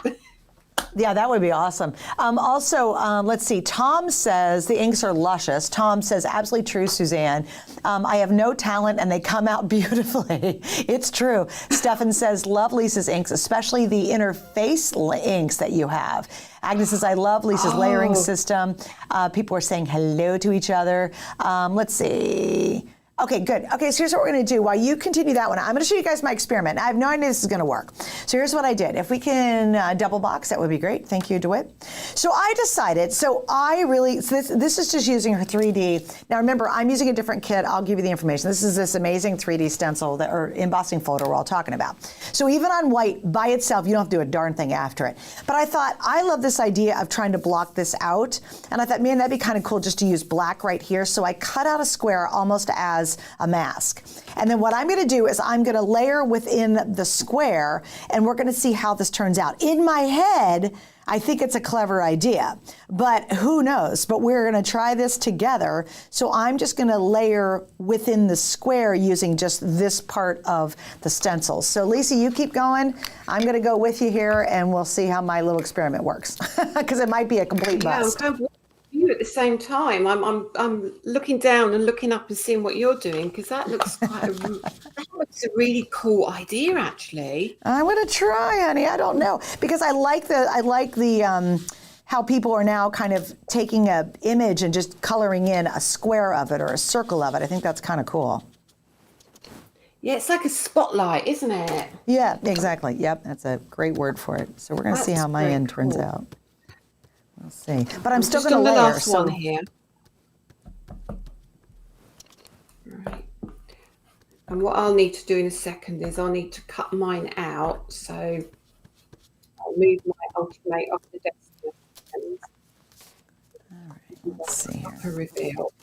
Yeah, that would be awesome. Let's see. Tom says the inks are luscious. Tom says, absolutely true, Suzanne. I have no talent and they come out beautifully. It's true. Stefan says, love Lisa's inks, especially the interface inks that you have. Agnes says, I love Lisa's layering system. People are saying hello to each other. Let's see. Okay, good. Okay, so here's what we're going to do. While you continue that one, I'm going to show you guys my experiment. I have no idea this is going to work. So here's what I did. If we can double box, that would be great. Thank you, DeWitt. So I decided, this is just using her 3D. Now remember, I'm using a different kit. I'll give you the information. This is this amazing 3D stencil or embossing folder we're all talking about. So even on white by itself, you don't have to do a darn thing after it. But I thought, I love this idea of trying to block this out. And I thought, man, that'd be kind of cool just to use black right here. So I cut out a square almost as a mask. And then what I'm going to do is I'm going to layer within the square, and we're going to see how this turns out. In my head, I think it's a clever idea, but who knows? But we're going to try this together. So I'm just going to layer within the square using just this part of the stencil. So Lisa, you keep going. I'm going to go with you here, and we'll see how my little experiment works, because it might be a complete bust. Yeah, you at the same time. I'm looking down and looking up and seeing what you're doing, because that looks that looks a really cool idea, actually. I'm going to try, honey. I don't know, because I like the how people are now kind of taking an image and just coloring in a square of it or a circle of it. I think that's kind of cool. Yeah, it's like a spotlight, isn't it? Yeah, exactly. Yep, that's a great word for it. So we're going to see how my end turns out. We'll see. But I'm still going to layer. The last one here. Right. And what I'll need to do in a second is I'll need to cut mine out. So I'll move my alternate off the desk. All right. Let's see here. A reveal.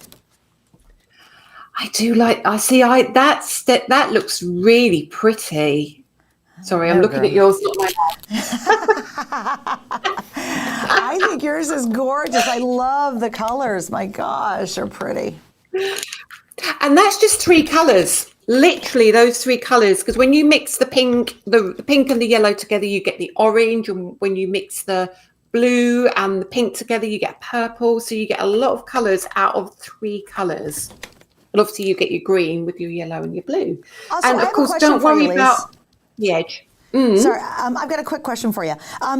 I do like. That looks really pretty. Sorry, I'm looking at yours, not my I think yours is gorgeous. I love the colors. My gosh, they're pretty. And that's just 3 colors. Literally those 3 colors. Because when you mix the pink and the yellow together, you get the orange. And when you mix the blue and the pink together, you get purple. So you get a lot of colors out of 3 colors. And obviously you get your green with your yellow and your blue. Also, and of course, don't worry about the edge. Sorry, I've got a quick question for you.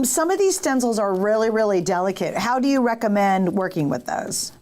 Some of these stencils are really, really delicate. How do you recommend working with those?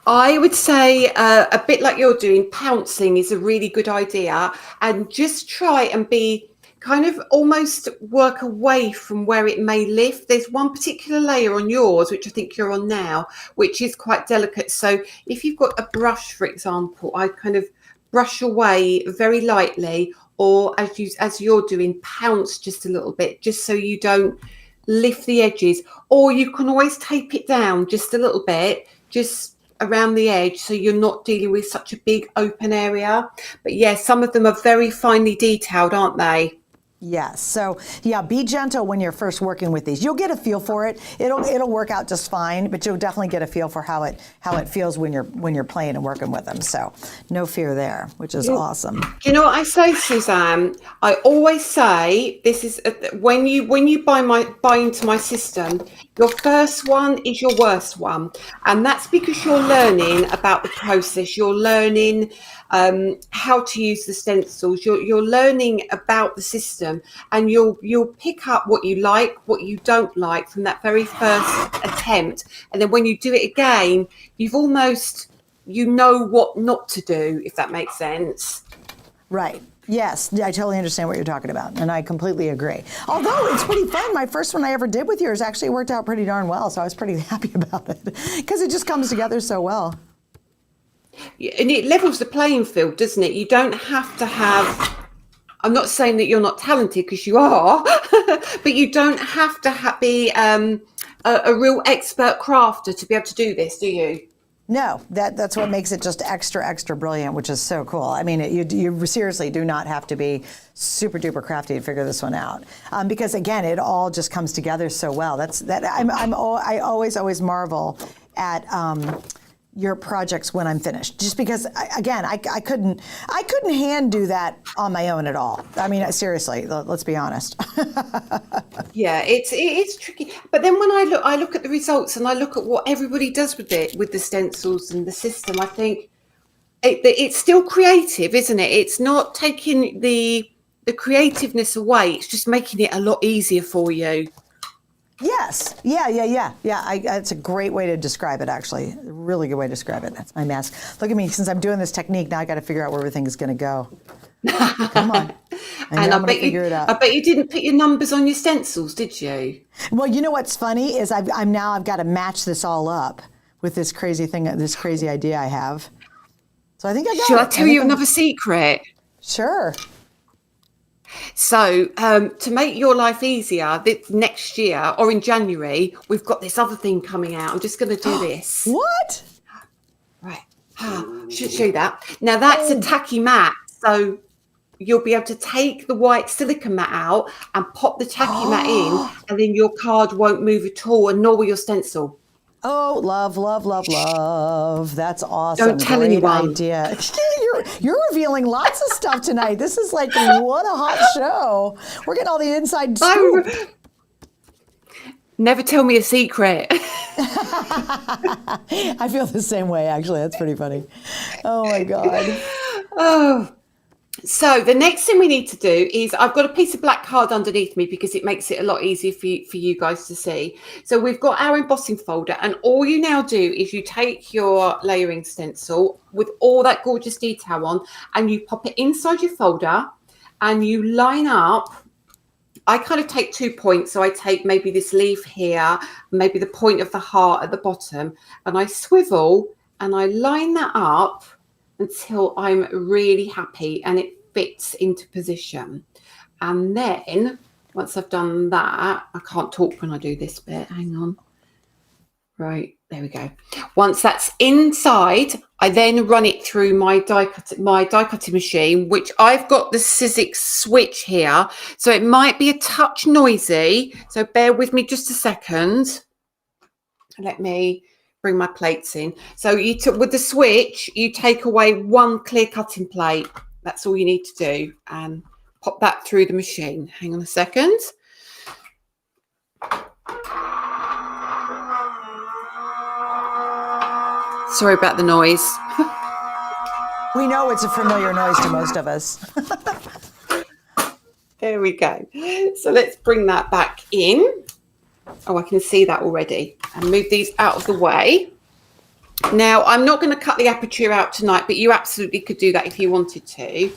I would say a bit like you're doing, pouncing is a really good idea, and just try and be kind of almost work away from where it may lift. There's one particular layer on yours, which I think you're on now, which is quite delicate. So if you've got a brush, for example, I kind of brush away very lightly, or as you're doing, pounce just a little bit, just so you don't lift the edges. Or you can always tape it down just a little bit, just around the edge, so you're not dealing with such a big open area. But yeah, some of them are very finely detailed, aren't they? Yes. So yeah, be gentle when you're first working with these. You'll get a feel for it. It'll work out just fine, but you'll definitely get a feel for how it feels when you're playing and working with them. So no fear there, which is awesome. You know what I say, Suzanne? I always say this is when you buy into my system, your first one is your worst one, and that's because you're learning about the process. You're learning how to use the stencils. You're learning about the system, and you'll pick up what you like, what you don't like from that very first attempt. And then when you do it again, you've almost, you know what not to do, if that makes sense. Right. Yes, I totally understand what you're talking about, and I completely agree. Although it's pretty fun. My first one I ever did with yours actually worked out pretty darn well, so I was pretty happy about it because it just comes together so well. And it levels the playing field, doesn't it? You don't have to have, I'm not saying that you're not talented, because you are, but you don't have to be a real expert crafter to be able to do this, do you? No, that's what makes it just extra, extra brilliant, which is so cool. I mean, you seriously do not have to be super duper crafty to figure this one out, because again, it all just comes together so well. I always marvel at your projects when I'm finished, just because I couldn't hand do that on my own at all. I mean, seriously, let's be honest. Yeah, it's tricky. But then when I look at the results and I look at what everybody does with it, with the stencils and the system, I think it's still creative, isn't it? It's not taking the creativeness away. It's just making it a lot easier for you. Yes. Yeah. It's a great way to describe it, actually. A really good way to describe it. That's my mask. Look at me. Since I'm doing this technique, now I got to figure out where everything is going to go. Come on. And I'm going to figure it out. I bet you didn't put your numbers on your stencils, did you? Well, you know what's funny is I've got to match this all up with this crazy thing, this crazy idea I have. So I think I got it. Shall I tell you another secret? Sure. So to make your life easier, next year or in January, we've got this other thing coming out. I'm just going to do this. What? Right. Should show you that. Now that's a tacky mat. So you'll be able to take the white silicone mat out and pop the tacky mat in, and then your card won't move at all, and nor will your stencil. Oh, love. That's awesome. Don't tell Great anyone. idea. You're revealing lots of stuff tonight. This is like, what a hot show. We're getting all the inside scoop. Never tell me a secret. I feel the same way, actually. That's pretty funny. Oh, my God. Oh. So the next thing we need to do is I've got a piece of black card underneath me because it makes it a lot easier for you guys to see. So we've got our embossing folder, and all you now do is you take your layering stencil with all that gorgeous detail on, and you pop it inside your folder, and you line up. I kind of take 2 points. So I take maybe this leaf here, maybe the point of the heart at the bottom, and I swivel and I line that up until I'm really happy and it fits into position. And then once I've done that, I can't talk when I do this bit. Hang on. Right, there we go. Once that's inside, I then run it through my die cutting machine, which I've got the Sizzix switch here. So it might be a touch noisy. So bear with me just a second. Let me bring my plates in. So with the switch, you take away one clear cutting plate. That's all you need to do, and pop that through the machine. Hang on a second. Sorry about the noise. We know it's a familiar noise to most of us. There we go. So let's bring that back in. Oh, I can see that already. And move these out of the way. Now, I'm not going to cut the aperture out tonight, but you absolutely could do that if you wanted to.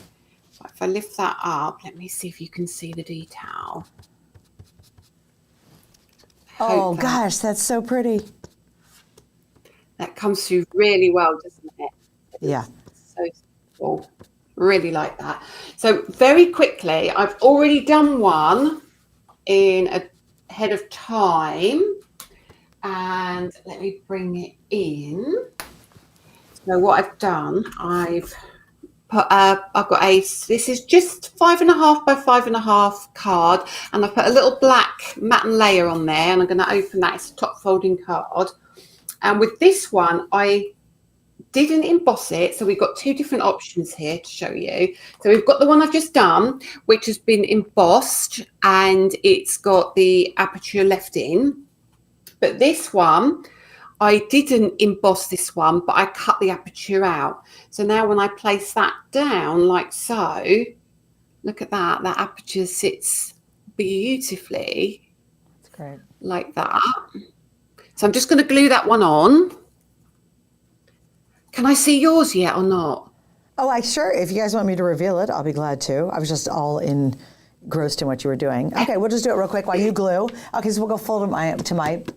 So if I lift that up, let me see if you can see the detail. Oh, gosh, that's so pretty. That comes through really well, doesn't it? Yeah. So cool. Really like that. So very quickly, I've already done one ahead of time, and let me bring it in. So what I've done, I've got this is just 5.5 by 5.5 card, and I put a little black matte layer on there, and I'm going to open that. It's a top folding card, and with this one I didn't emboss it, so we've got two different options here to show you. So we've got the one I've just done, which has been embossed and it's got the aperture left in. But this one, I didn't emboss this one, but I cut the aperture out. So now when I place that down like so, look at that, that aperture sits beautifully. That's great. Like that. So I'm just going to glue that one on. Can I see yours yet or not? Oh, sure. If you guys want me to reveal it, I'll be glad to. I was just all engrossed in what you were doing. Okay, we'll just do it real quick while you glue. Okay, so we'll go full to my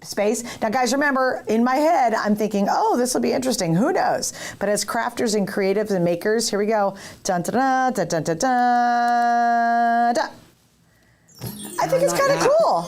space. Now, guys, remember, in my head, I'm thinking, oh, this will be interesting. Who knows? But as crafters and creatives and makers, here we go. Dun, da, da, da, da, da, da, da. I think it's kind of cool.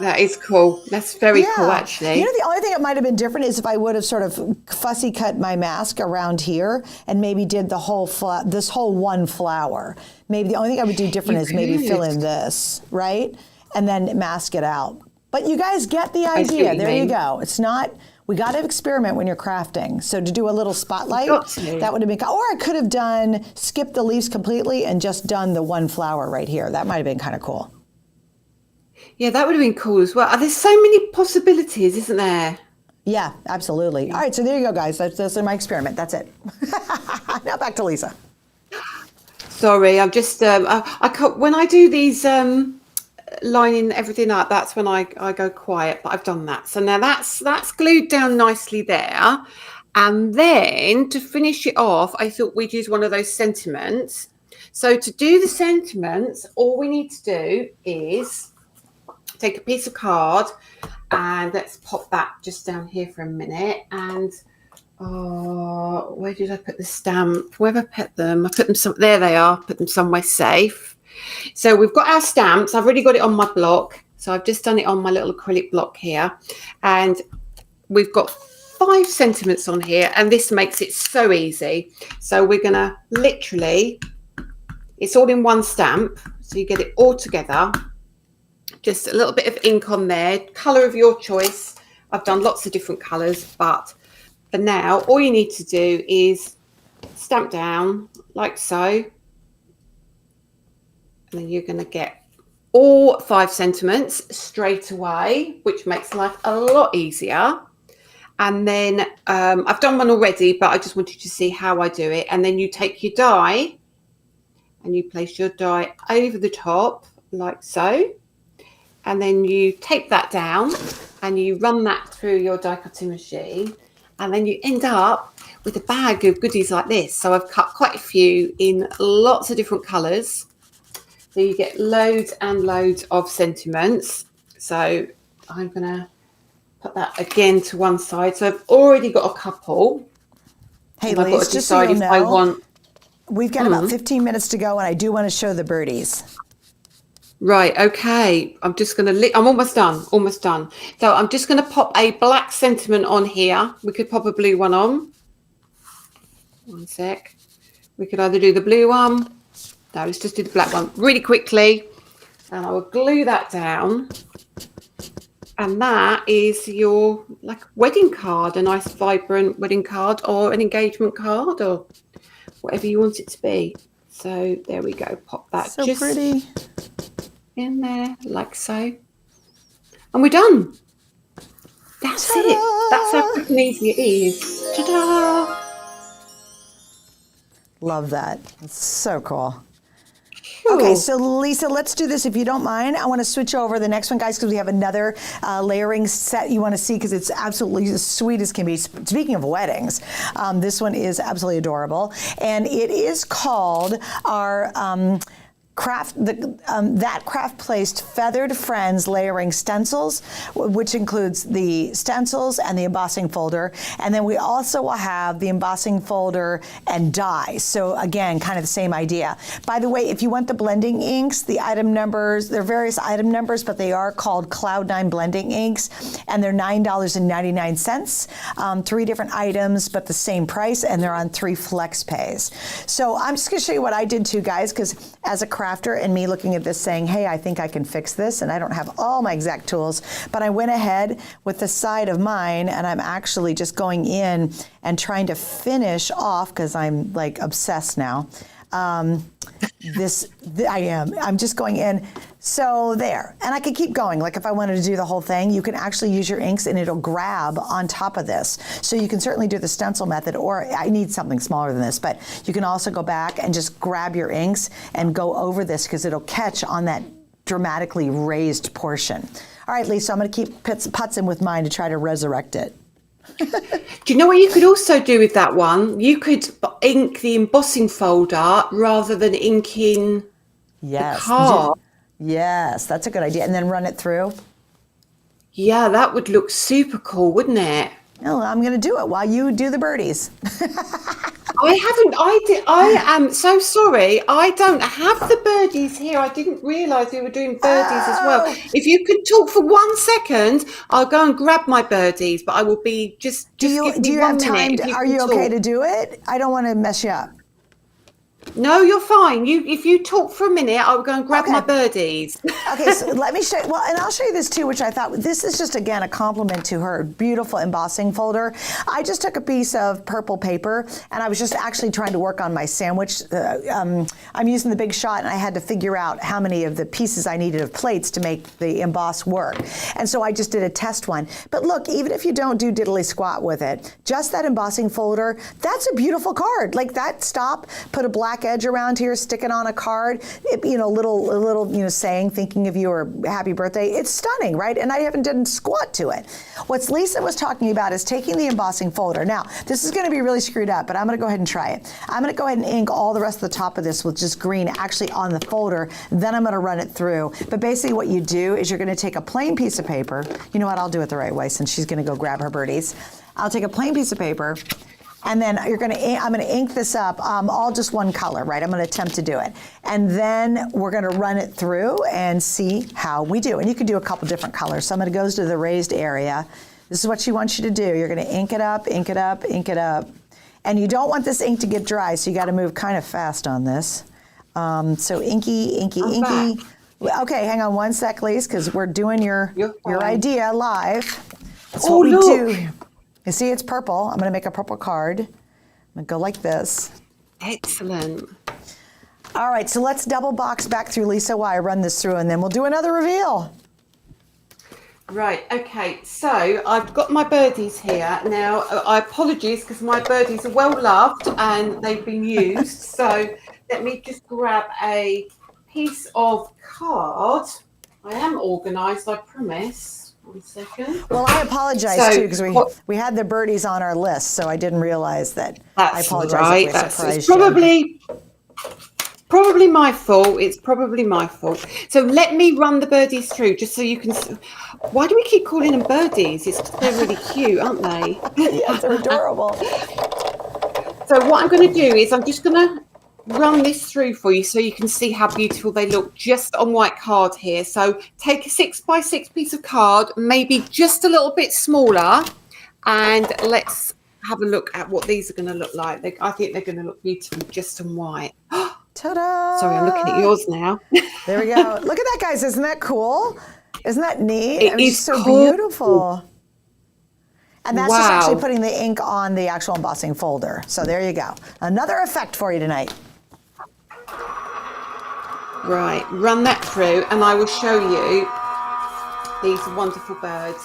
That is cool. That's very cool, actually. You know, the only thing that might have been different is if I would have sort of fussy cut my mask around here and maybe did the whole this whole one flower. Maybe the only thing I would do different is maybe fill in this, right? And then mask it out. But you guys get the I see idea. what you There you mean. go. It's not, we got to experiment when you're crafting. So to do a little spotlight, Got to. that would have been, or I could have done, skipped the leaves completely and just done the one flower right here. That might have been kind of cool. Yeah, that would have been cool as well. There's so many possibilities, isn't there? Yeah, absolutely. All right, so there you go, guys. That's my experiment. That's it. Now back to Lisa. Sorry, I'm just I can't, when I do these lining everything up, that's when I go quiet, but I've done that. So now that's glued down nicely there. And then to finish it off, I thought we'd use one of those sentiments. So to do the sentiments, all we need to do is take a piece of card and let's pop that just down here for a minute. And where did I put the stamp? Where have I put them? I put them there they are. Put them somewhere safe. So we've got our stamps. I've already got it on my block. So I've just done it on my little acrylic block here. And we've got 5 sentiments on here, and this makes it so easy. So we're going to literally, it's all in one stamp. So you get it all together. Just a little bit of ink on there, colour of your choice. I've done lots of different colours, but for now, all you need to do is stamp down like so. And then you're going to get all 5 sentiments straight away, which makes life a lot easier. And then I've done one already, but I just wanted to see how I do it. And then you take your die and you place your die over the top like so. And then you tape that down and you run that through your die cutting machine. And then you end up with a bag of goodies like this. So I've cut quite a few in lots of different colours. So you get loads and loads of sentiments. So I'm going to put that again to one side. So I've already got a couple. Hey, I've got Lise, to just so decide you if I know, want. we've got about 15 minutes to go, and I do want to show the birdies. Right, okay. I'm just going to, I'm almost done, almost done. So I'm just going to pop a black sentiment on here. We could pop a blue one on. One sec. We could either do the blue one. No, let's just do the black one really quickly. And I will glue that down. And that is your like wedding card, a nice vibrant wedding card or an engagement card or whatever you want it to be. So there we go. Pop that So just pretty. in there like so. And we're done. That's Ta-da! it. That's how quick and easy it is. Ta-da! Love that. It's so cool. Okay, Cool. so Lisa, let's do this if you don't mind. I want to switch over the next one, guys, because we have another layering set you want to see because it's absolutely as sweet as can be. Speaking of weddings, this one is absolutely adorable. And it is called our that craft placed feathered friends layering stencils, which includes the stencils and the embossing folder. And then we also will have the embossing folder and die. So again, kind of the same idea. By the way, if you want the blending inks, the item numbers, there are various item numbers, but they are called Cloud9 blending inks, and they're $9.99. 3 different items, but the same price, and they're on 3 flex pays. So I'm just gonna show you what I did too, guys, because as a crafter and me looking at this saying, hey, I think I can fix this, and I don't have all my exact tools, but I went ahead with the side of mine, and I'm actually just going in and trying to finish off, because I'm like obsessed now. I am. I'm just going in. So there. And I could keep going. Like if I wanted to do the whole thing, you can actually use your inks and it'll grab on top of this. So you can certainly do the stencil method, or I need something smaller than this, but you can also go back and just grab your inks and go over this because it'll catch on that dramatically raised portion. All right, Lisa, I'm going to keep putzing with mine to try to resurrect it. Do you know what you could also do with that one? You could ink the embossing folder rather than inking Yes. the card. Yes, that's a good idea. And then run it through. Yeah, that would look super cool, wouldn't it? Oh, I'm going to do it while you do the birdies. I am so sorry. I don't have the birdies here. I didn't realize we were doing birdies as well. Oh. If you could talk for 1 second, I'll go and grab my birdies, but I will be just Do you give me have 1 time? minute. If Are can you okay talk. to do it? I don't want to mess you up. No, you're fine. If you talk for a minute, I'll go and grab Okay. my birdies. Okay, so let me show you, well, and I'll show you this too, which I thought, this is just, again, a compliment to her beautiful embossing folder. I just took a piece of purple paper, and I was just actually trying to work on my sandwich. I'm using the Big Shot, and I had to figure out how many of the pieces I needed of plates to make the emboss work. And so I just did a test one. But look, even if you don't do diddly squat with it, just that embossing folder, that's a beautiful card. Like that stop, put a black edge around here, stick it on a card, a little saying, thinking of you or happy birthday. It's stunning, right? And I haven't done squat to it. What Lisa was talking about is taking the embossing folder. Now, this is going to be really screwed up, but I'm going to go ahead and try it. I'm going to go ahead and ink all the rest of the top of this with just green actually on the folder. Then I'm going to run it through. But basically what you do is you're going to take a plain piece of paper. You know what? I'll do it the right way since she's going to go grab her birdies. I'll take a plain piece of paper. And then I'm going to ink this up, all just one color, right? I'm going to attempt to do it. And then we're going to run it through and see how we do. And you can do a couple different colors. Some of it goes to the raised area. This is what she wants you to do. You're going to ink it up, ink it up, ink it up. And you don't want this ink to get dry, so you got to move kind of fast on this. So inky, inky, inky. Okay, hang on one sec, please, because we're doing your idea live. That's what we do. You see, it's purple. I'm going to make a purple card. I'm going to go like this. Excellent. All right, so let's double box back through, Lisa, while I run this through, and then we'll do another reveal. Right, okay, so I've got my birdies here. Now, I apologize because my birdies are well loved and they've been used. So let me just grab a piece of card. I am organised, I promise. 1 second. Well, I apologize too because we had the birdies on our list, so I didn't realize that. I apologize if we surprised you. Probably my fault. It's probably my fault. So let me run the birdies through just so you can. Why do we keep calling them birdies? It's 'cause they're really cute, aren't they? Yes, they're adorable. So what I'm going to do is I'm just going to run this through for you so you can see how beautiful they look just on white card here. So take a 6x6 piece of card, maybe just a little bit smaller, and let's have a look at what these are going to look like. I think they're going to look beautiful just on white. Ta-da! Sorry, I'm looking at yours now. There we go. Look at that, guys. Isn't that cool? Isn't that neat? It is so cool. Beautiful. And that's just actually putting the ink on the actual embossing folder. So there you go. Another effect for you tonight. Right, run that through and I will show you these wonderful birds.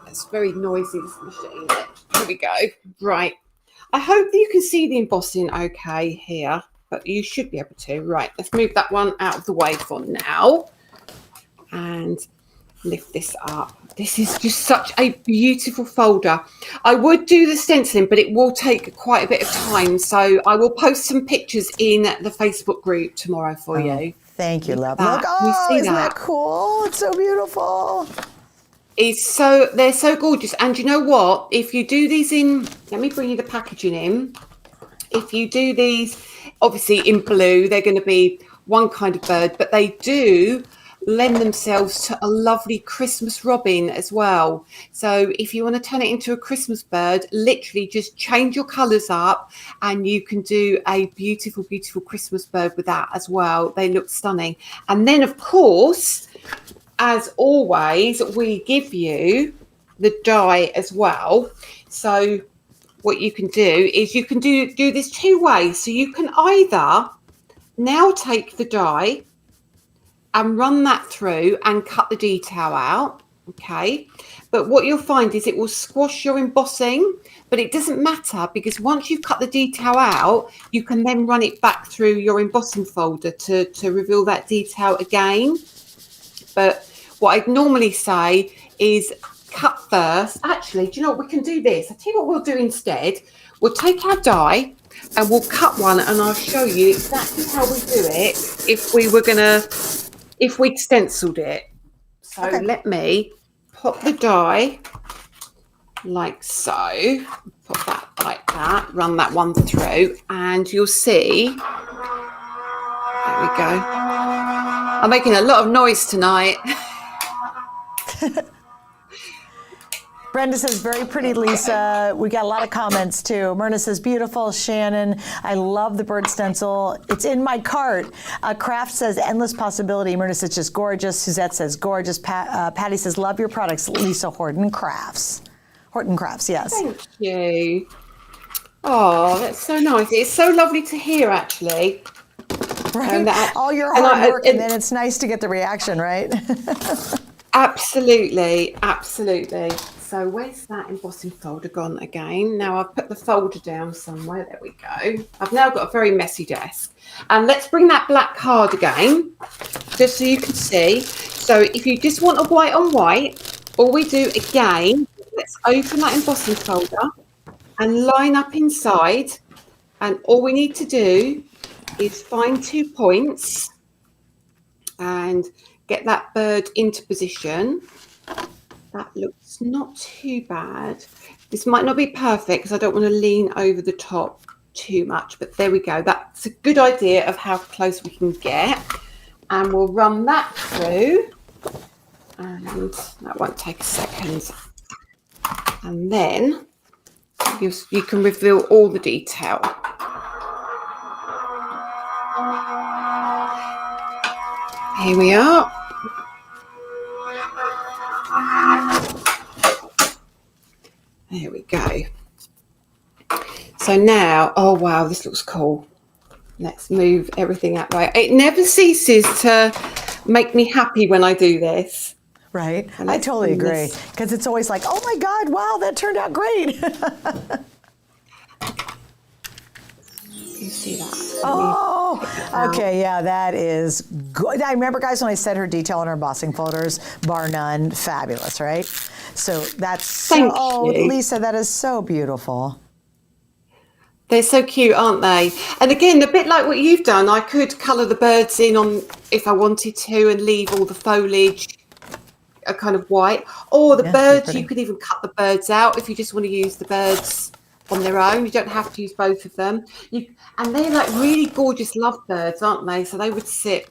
It's very noisy, this machine. Here we go. Right. I hope that you can see the embossing okay here, but you should be able to. Right, let's move that one out of the way for now and lift this up. This is just such a beautiful folder. I would do the stenciling, but it will take quite a bit of time. So I will post some pictures in the Facebook group tomorrow for you. Thank you, love. Look, isn't that cool? It's so beautiful. They're so gorgeous. And you know what? If you do these in, let me bring you the packaging in. If you do these, obviously in blue, they're going to be one kind of bird, but they do lend themselves to a lovely Christmas robin as well. So if you want to turn it into a Christmas bird, literally just change your colours up and you can do a beautiful, beautiful Christmas bird with that as well. They look stunning. And then, of course, as always, we give you the die as well. So what you can do is you can do this two ways. So you can either now take the die and run that through and cut the detail out, okay? But what you'll find is it will squash your embossing, but it doesn't matter because once you've cut the detail out, you can then run it back through your embossing folder to reveal that detail again. But what I'd normally say is cut first. Actually, do you know what? We can do this. I'll tell you what we'll do instead. We'll take our die and we'll cut one and I'll show you exactly how we do it if we'd stenciled it. So let me pop the die like so, pop that like that, run that one through, and you'll see, there we go. I'm making a lot of noise tonight. Brenda says, very pretty, Lisa. We got a lot of comments too. Myrna says, beautiful. Shannon, I love the bird stencil. It's in my cart. Craft says, endless possibility. Myrna says, just gorgeous. Suzette says, gorgeous. Patty says, love your products. Lisa Horton Crafts. Horton Crafts, yes. Thank you. Oh, that's so nice. It's so lovely to hear, actually. Right? All your hard work, and then it's nice to get the reaction, right? Absolutely, absolutely. So where's that embossing folder gone again? Now I've put the folder down somewhere. There we go. I've now got a very messy desk. And let's bring that black card again, just so you can see. So if you just want a white on white, all we do again, let's open that embossing folder and line up inside. And all we need to do is find 2 points and get that bird into position. That looks not too bad. This might not be perfect because I don't want to lean over the top too much, but there we go. That's a good idea of how close we can get. And we'll run that through. And that won't take a second. And then you can reveal all the detail. Here we are. There we go. So now, oh wow, this looks cool. Let's move everything that way. It never ceases to make me happy when I do this. Right. I totally agree. Because it's always like, oh my God, wow, that turned out great. You see that? Oh, okay, yeah, that is good. I remember, guys, when I said her detail in her embossing folders, bar none, fabulous, right? So that's Thank you. Lisa, that is so beautiful. They're so cute, aren't they? And again, a bit like what you've done, I could colour the birds in on if I wanted to and leave all the foliage a kind of white. Or the birds, you could even cut the birds out if you just want to use the birds on their own. You don't have to use both of them. And they're like really gorgeous lovebirds, aren't they? So they would sit.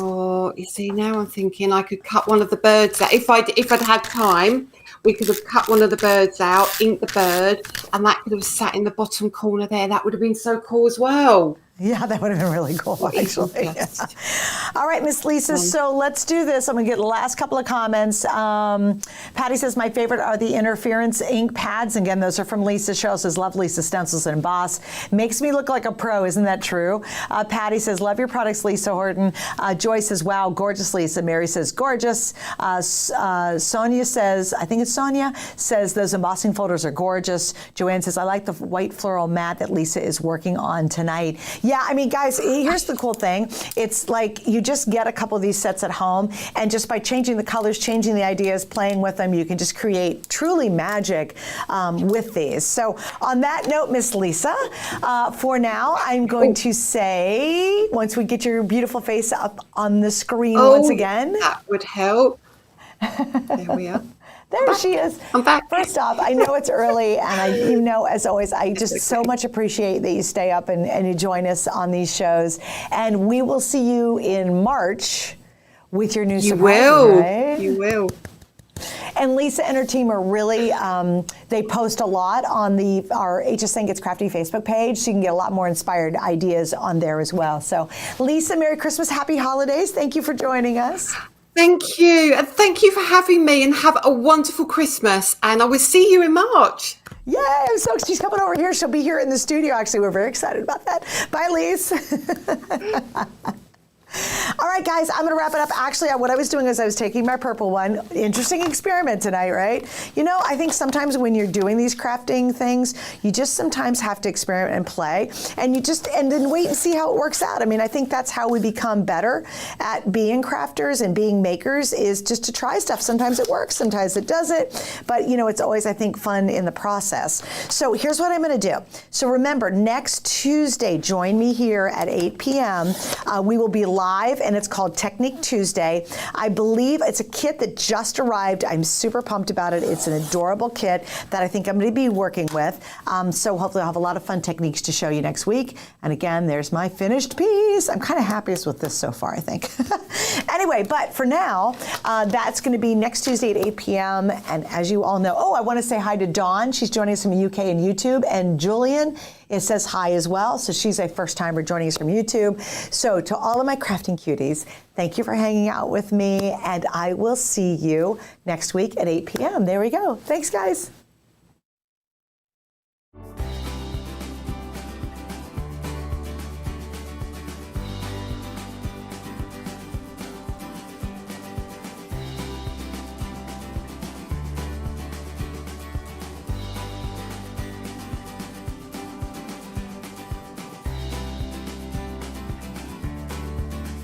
Oh, you see, now I'm thinking I could cut one of the birds out. If I'd had time, we could have cut one of the birds out, inked the bird, and that could have sat in the bottom corner there. That would have been so cool as well. Yeah, that would have been really cool, actually. Yeah. All right, Miss Lisa, so let's do this. I'm going to get the last couple of comments. Patty says, my favorite are the interference ink pads. Again, those are from Lisa. Cheryl says, love Lisa stencils and emboss. Makes me look like a pro. Isn't that true? Patty says, love your products, Lisa Horton. Joy says, wow, gorgeous, Lisa. Mary says, gorgeous. Sonia says, I think it's Sonia, says those embossing folders are gorgeous. Joanne says, I like the white floral mat that Lisa is working on tonight. Yeah, I mean, guys, here's the cool thing. It's like you just get a couple of these sets at home, and just by changing the colors, changing the ideas, playing with them, you can just create truly magic with these. So on that note, Miss Lisa, for now, I'm going to say, once we get your beautiful face up on the screen once again. That would help. There we are. There she is. I'm back. First off, I know it's early, and as always, I just so much appreciate that you stay up and you join us on these shows. And we will see you in March with your new surprises, right? You will. And Lisa and her team are really, they post a lot on our HSN Gets Crafty Facebook page, so you can get a lot more inspired ideas on there as well. So Lisa, Merry Christmas, Happy Holidays. Thank you for joining us. Thank you. And thank you for having me, and have a wonderful Christmas. And I will see you in March. Yay, so she's coming over here. She'll be here in the studio. Actually, we're very excited about that. Bye, Lise. All right, guys, I'm going to wrap it up. Actually, what I was doing is I was taking my purple one. Interesting experiment tonight, right? You know, I think sometimes when you're doing these crafting things, you just sometimes have to experiment and play, and then wait and see how it works out. I mean, I think that's how we become better at being crafters and being makers, is just to try stuff. Sometimes it works, sometimes it doesn't, but you know, it's always, I think, fun in the process. So here's what I'm going to do. So remember, next Tuesday, join me here at 8 p.m. We will be live live, and it's called Technique Tuesday. I believe it's a kit that just arrived. I'm super pumped about it. It's an adorable kit that I think I'm going to be working with. So hopefully I'll have a lot of fun techniques to show you next week. And again, there's my finished piece. I'm kind of happiest with this so far, I think. Anyway, but for now, that's going to be next Tuesday at 8 p.m. And as you all know, I want to say hi to Dawn. She's joining us from the UK and YouTube. And Julian, it says hi as well. So she's a first timer joining us from YouTube. So to all of my crafting cuties, thank you for hanging out with me. And I will see you next week at 8 p.m. There we go. Thanks, guys.